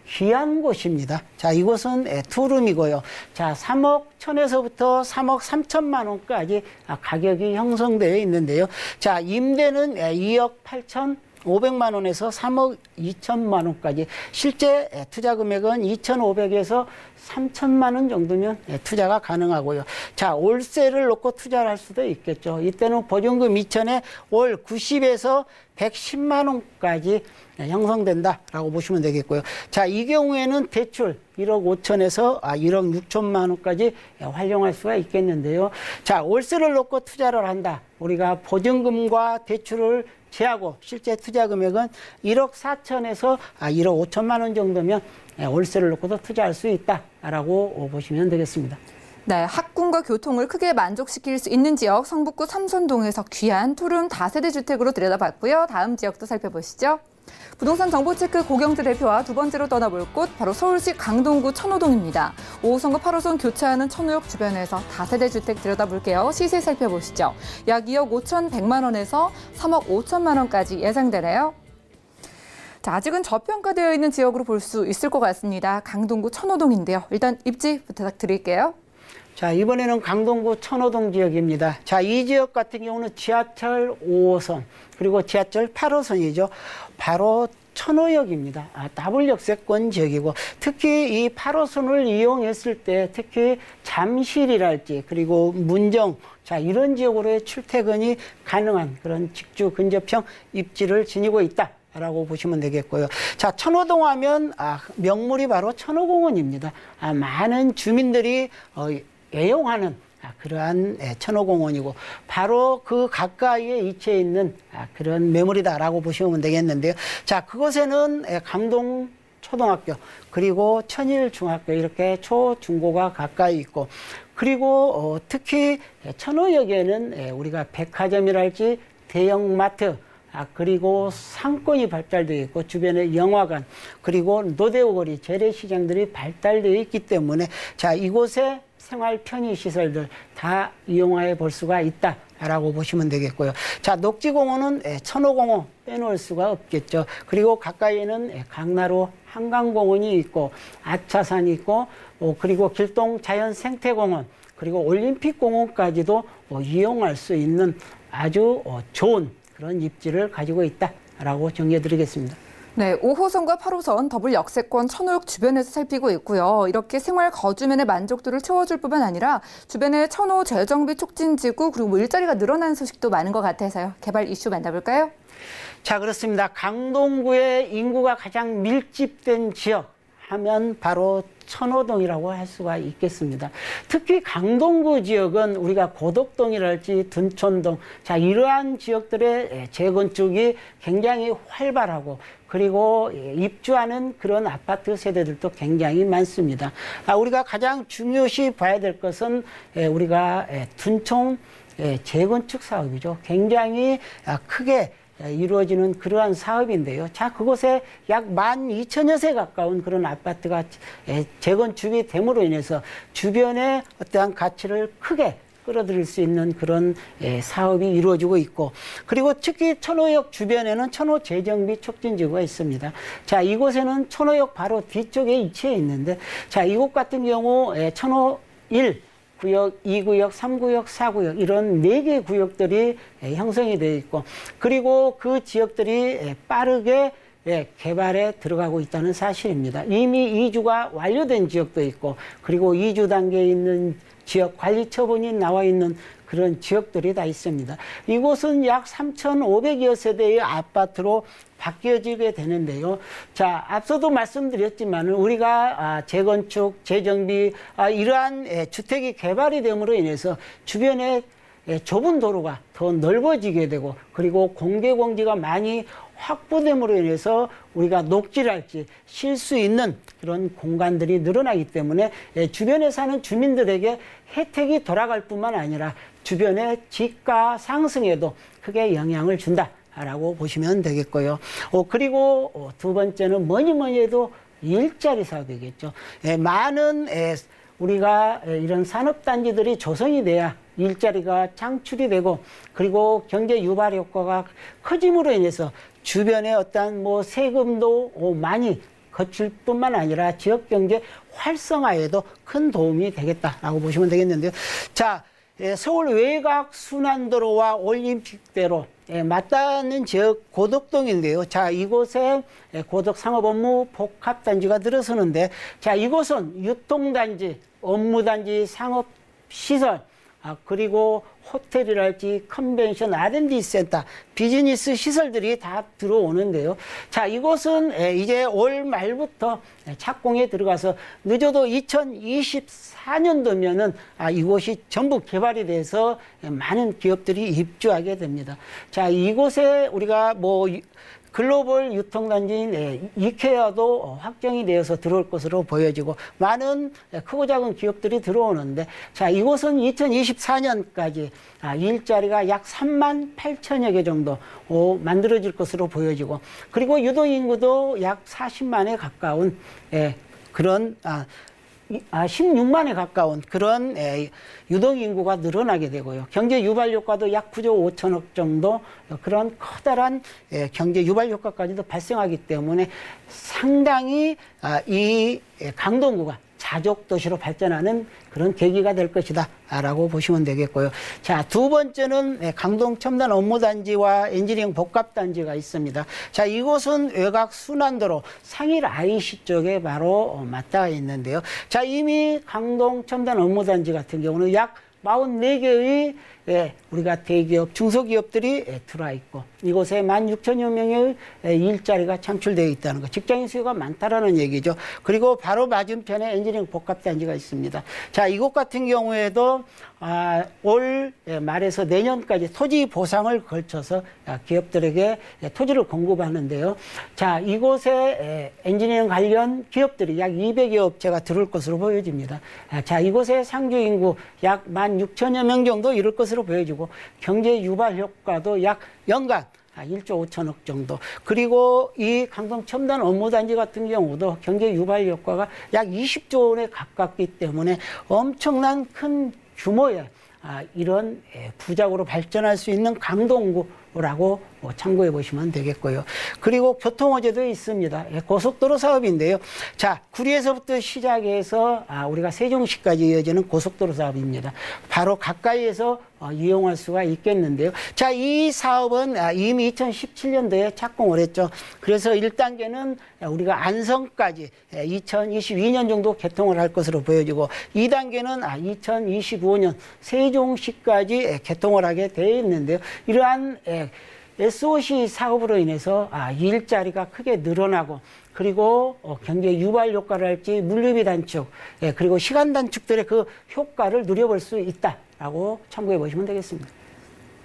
귀한 곳입니다. 자, 이곳은 투룸이고요. 자, 3억 1천에서부터 3억 3천만 원까지 가격이 형성되어 있는데요. 자, 임대는 2억 8천 500만 원에서 3억 2천만 원까지, 실제 투자 금액은 2,500에서 3천만 원 정도면 투자가 가능하고요. 자, 월세를 놓고 투자를 할 수도 있겠죠. 이때는 보증금 2천에 월 90에서 110만 원까지 형성된다라고 보시면 되겠고요. 자, 이 경우에는 대출 1억 5천에서 1억 6천만 원까지 활용할 수가 있겠는데요. 자, 월세를 놓고 투자를 한다. 우리가 보증금과 대출을 제하고 실제 투자 금액은 1억 4천에서 1억 5천만 원 정도면 월세를 놓고도 투자할 수 있다라고 보시면 되겠습니다. 네, 학군과 교통을 크게 만족시킬 수 있는 지역 성북구 삼선동에서 귀한 투룸 다세대 주택으로 들여다봤고요. 다음 지역도 살펴보시죠. 부동산 정보체크 고경재 대표와 두 번째로 떠나볼 곳 바로 서울시 강동구 천호동입니다. 5호선과 8호선 교차하는 천호역 주변에서 다세대 주택 들여다볼게요. 시세 살펴보시죠. 약 2억 5,100만 원에서 3억 5천만 원까지 예상되네요. 자, 아직은 저평가되어 있는 지역으로 볼 수 있을 것 같습니다. 강동구 천호동인데요. 일단 입지 부탁드릴게요. 자, 이번에는 강동구 천호동 지역입니다. 자, 이 지역 같은 경우는 지하철 5호선 그리고 지하철 8호선이죠. 바로 천호역입니다. 더블 역세권 지역이고 특히 이 8호선을 이용했을 때 특히 잠실이랄지 그리고 문정 자 이런 지역으로의 출퇴근이 가능한 그런 직주 근접형 입지를 지니고 있다. 라고 보시면 되겠고요. 자, 천호동 하면 명물이 바로 천호공원입니다. 많은 주민들이 애용하는 그러한 천호공원이고 바로 그 가까이에 위치해 있는 그런 매물이다라고 보시면 되겠는데요. 자, 그곳에는 강동 초등학교 그리고 천일중학교 이렇게 초, 중고가 가까이 있고 그리고 특히 천호역에는 우리가 백화점이랄지 대형마트 그리고 상권이 발달되어 있고 주변에 영화관 그리고 노대오거리 재래시장들이 발달되어 있기 때문에 자 이곳에 생활 편의 시설들 다 이용해 볼 수가 있다라고 보시면 되겠고요. 자 녹지공원은 천호공원 빼놓을 수가 없겠죠. 그리고 가까이에는 강나루 한강공원이 있고 아차산이 있고 그리고 길동 자연생태공원 그리고 올림픽공원까지도 이용할 수 있는 아주 좋은 그런 입지를 가지고 있다라고 정리해드리겠습니다. 네, 5호선과 8호선 더블 역세권 천호역 주변에서 살피고 있고요. 이렇게 생활 거주면의 만족도를 채워줄 뿐만 아니라 주변에 천호 재정비 촉진지구 그리고 일자리가 늘어나는 소식도 많은 것 같아서요. 개발 이슈 만나볼까요? 자, 그렇습니다. 강동구의 인구가 가장 밀집된 지역 하면 바로 천호동이라고 할 수가 있겠습니다. 특히 강동구 지역은 우리가 고덕동이랄지 둔촌동 자 이러한 지역들의 재건축이 굉장히 활발하고 그리고 입주하는 그런 아파트 세대들도 굉장히 많습니다. 우리가 가장 중요시 봐야 될 것은 우리가 둔촌 재건축 사업이죠. 굉장히 크게 이루어지는 그러한 사업인데요. 자, 그곳에 약 12,000여 세 가까운 그런 아파트가 재건축이 됨으로 인해서 주변에 어떠한 가치를 크게 끌어들일 수 있는 그런 사업이 이루어지고 있고 그리고 특히 천호역 주변에는 천호 재정비 촉진지구가 있습니다. 자, 이곳에는 천호역 바로 뒤쪽에 위치해 있는데 자, 이곳 같은 경우 천호 1 구역, 2구역, 3구역, 4구역 이런 4개 구역들이 형성이 되어 있고 그리고 그 지역들이 빠르게 개발에 들어가고 있다는 사실입니다. 이미 이주가 완료된 지역도 있고 그리고 이주 단계에 있는 지역 관리 처분이 나와 있는 그런 지역들이 다 있습니다. 이곳은 약 3,500여 세대의 아파트로 바뀌어지게 되는데요. 자, 앞서도 말씀드렸지만 우리가 재건축, 재정비 이러한 주택이 개발이 됨으로 인해서 주변에 좁은 도로가 더 넓어지게 되고 그리고 공개공지가 많이 확보됨으로 인해서 우리가 녹지랄지 쉴 수 있는 그런 공간들이 늘어나기 때문에 주변에 사는 주민들에게 혜택이 돌아갈 뿐만 아니라 주변의 집가 상승에도 크게 영향을 준다라고 보시면 되겠고요. 그리고 두 번째는 뭐니 해도 일자리 사업이겠죠. 많은 우리가 이런 산업단지들이 조성이 돼야 일자리가 창출이 되고 그리고 경제 유발 효과가 커짐으로 인해서 주변에 어떤 세금도 많이 거칠 뿐만 아니라 지역 경제 활성화에도 큰 도움이 되겠다라고 보시면 되겠는데요. 자, 서울 외곽 순환도로와 올림픽대로 맞닿는 지역 고덕동인데요. 자, 이곳에 고덕상업업무 복합단지가 들어서는데 자, 이곳은 유통단지, 업무단지, 상업시설 그리고 호텔이랄지 컨벤션, R&D 센터, 비즈니스 시설들이 다 들어오는데요. 자, 이곳은 이제 올 말부터 착공에 들어가서 늦어도 2024년도면은 이곳이 전부 개발이 돼서 많은 기업들이 입주하게 됩니다. 자, 이곳에 우리가 뭐 글로벌 유통단지인 이케아도 확정이 되어서 들어올 것으로 보여지고 많은 크고 작은 기업들이 들어오는데, 자, 이곳은 2024년까지 일자리가 약 3만 8천여 개 정도 만들어질 것으로 보여지고, 그리고 유동인구도 약 40만에 가까운 그런 16만에 가까운 그런 유동인구가 늘어나게 되고요. 경제 유발 효과도 약 9조 5천억 정도 그런 커다란 경제 유발 효과까지도 발생하기 때문에 상당히 이 강동구가 자족 도시로 발전하는 그런 계기가 될 것이다 라고 보시면 되겠고요. 자, 두 번째는 강동 첨단 업무단지와 엔지니어링 복합단지가 있습니다. 자, 이곳은 외곽 순환도로 상일 IC 쪽에 바로 맞닿아 있는데요. 자, 이미 강동 첨단 업무단지 같은 경우는 약 44개의 우리가 대기업, 중소기업들이 들어와 있고, 이곳에 16,000여 명의 일자리가 창출되어 있다는 것, 직장인 수요가 많다라는 얘기죠. 그리고 바로 맞은편에 엔지니어링 복합단지가 있습니다. 자, 이곳 같은 경우에도 올 말에서 내년까지 토지 보상을 걸쳐서 기업들에게 토지를 공급하는데요. 자, 이곳에 엔지니어링 관련 기업들이 약 200여 업체가 들어올 것으로 보여집니다. 자, 이곳에 상주 인구 약 16,000여 명 정도 이룰 것으로 보여지고, 경제 유발 효과도 약 연간 1조 5천억 정도. 그리고 이 강동 첨단 업무단지 같은 경우도 경제 유발 효과가 약 20조 원에 가깝기 때문에 엄청난 큰 규모의 이런 부작으로 발전할 수 있는 강동구라고 참고해 보시면 되겠고요. 그리고 교통호재도 있습니다. 고속도로 사업인데요. 자, 구리에서부터 시작해서 우리가 세종시까지 이어지는 고속도로 사업입니다. 바로 가까이에서 이용할 수가 있겠는데요. 자, 이 사업은 이미 2017년도에 착공을 했죠. 그래서 1단계는 우리가 안성까지 2022년 정도 개통을 할 것으로 보여지고, 2단계는 2025년 세종시까지 개통을 하게 되어 있는데요. 이러한 SOC 사업으로 인해서 일자리가 크게 늘어나고, 그리고 경제 유발 효과를 할지 물류비 단축, 그리고 시간 단축들의 그 효과를 누려볼 수 있다라고 참고해 보시면 되겠습니다.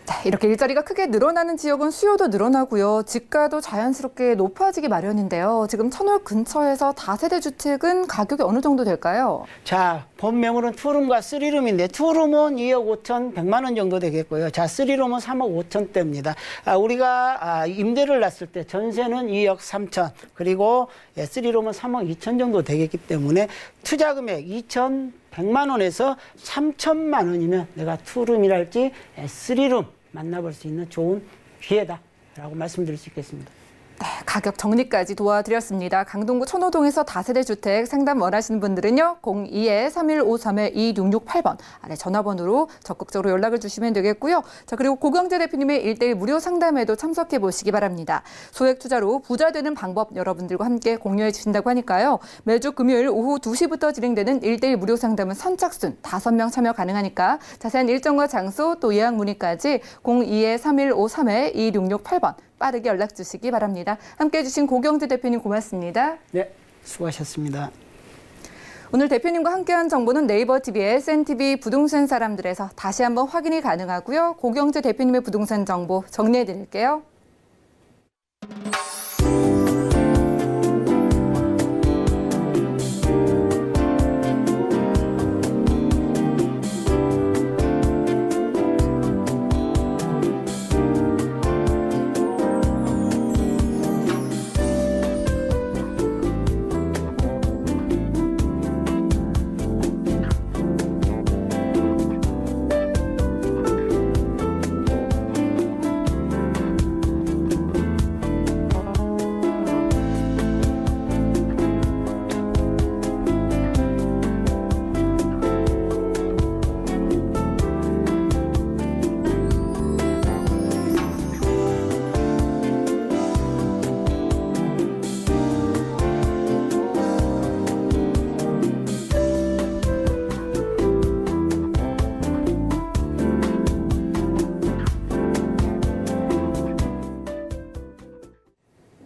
자, 이렇게 일자리가 크게 늘어나는 지역은 수요도 늘어나고요. 집가도 자연스럽게 높아지기 마련인데요. 지금 천월 근처에서 다세대 주택은 가격이 어느 정도 될까요? 자, 본명으로는 투룸과 쓰리룸인데, 투룸은 2억 5천 100만 원 정도 되겠고요. 자, 쓰리룸은 3억 5천대입니다. 우리가 임대를 놨을 때 전세는 2억 3천, 그리고 쓰리룸은 3억 2천 정도 되겠기 때문에 투자 금액 2,100만 원에서 3천만 원이면 내가 투룸이랄지 쓰리룸 만나볼 수 있는 좋은 기회다라고 말씀드릴 수 있겠습니다. 네, 가격 정리까지 도와드렸습니다. 강동구 천호동에서 다세대 주택 상담 원하시는 분들은요. 02-3153-2668번 아래 전화번호로 적극적으로 연락을 주시면 되겠고요. 자, 그리고 고경재 대표님의 1:1 무료 상담에도 참석해 보시기 바랍니다. 소액 투자로 부자 되는 방법 여러분들과 함께 공유해 주신다고 하니까요. 매주 금요일 오후 2시부터 진행되는 1:1 무료 상담은 선착순 5명 참여 가능하니까 자세한 일정과 장소 또 예약 문의까지 02-3153-2668번 빠르게 연락 주시기 바랍니다. 함께해 주신 고경재 대표님 고맙습니다. 네, 수고하셨습니다. 오늘 대표님과 함께한 정보는 네이버 TV의 SNTV 부동산 사람들에서 다시 한번 확인이 가능하고요. 고경재 대표님의 부동산 정보 정리해 드릴게요.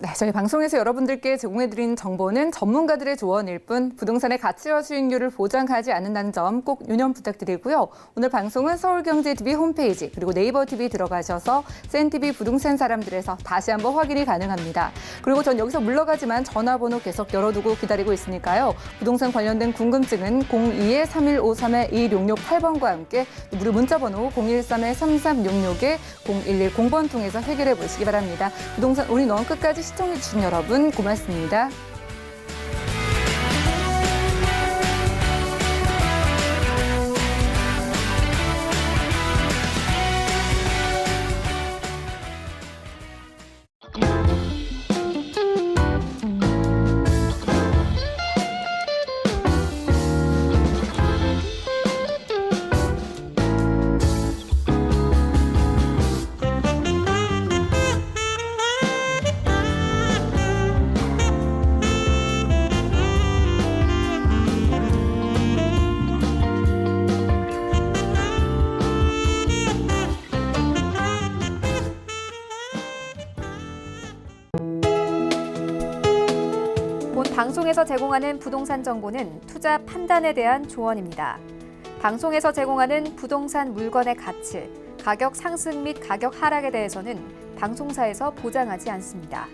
네, 저희 방송에서 여러분들께 제공해드린 정보는 전문가들의 조언일 뿐 부동산의 가치와 수익률을 보장하지 않는다는 점 꼭 유념 부탁드리고요. 오늘 방송은 서울경제TV 홈페이지 그리고 네이버 TV 들어가셔서 센TV 부동산 사람들에서 다시 한번 확인이 가능합니다. 그리고 전 여기서 물러가지만 전화번호 계속 열어두고 기다리고 있으니까요. 부동산 관련된 궁금증은 02-3153-2668번과 함께 무료 문자번호 013-3366-0110번 통해서 해결해 보시기 바랍니다. 부동산 올인원 끝까지 시청해주신 여러분 고맙습니다. 본 방송에서 제공하는 부동산 정보는 투자 판단에 대한 조언입니다. 방송에서 제공하는 부동산 물건의 가치, 가격 상승 및 가격 하락에 대해서는 방송사에서 보장하지 않습니다.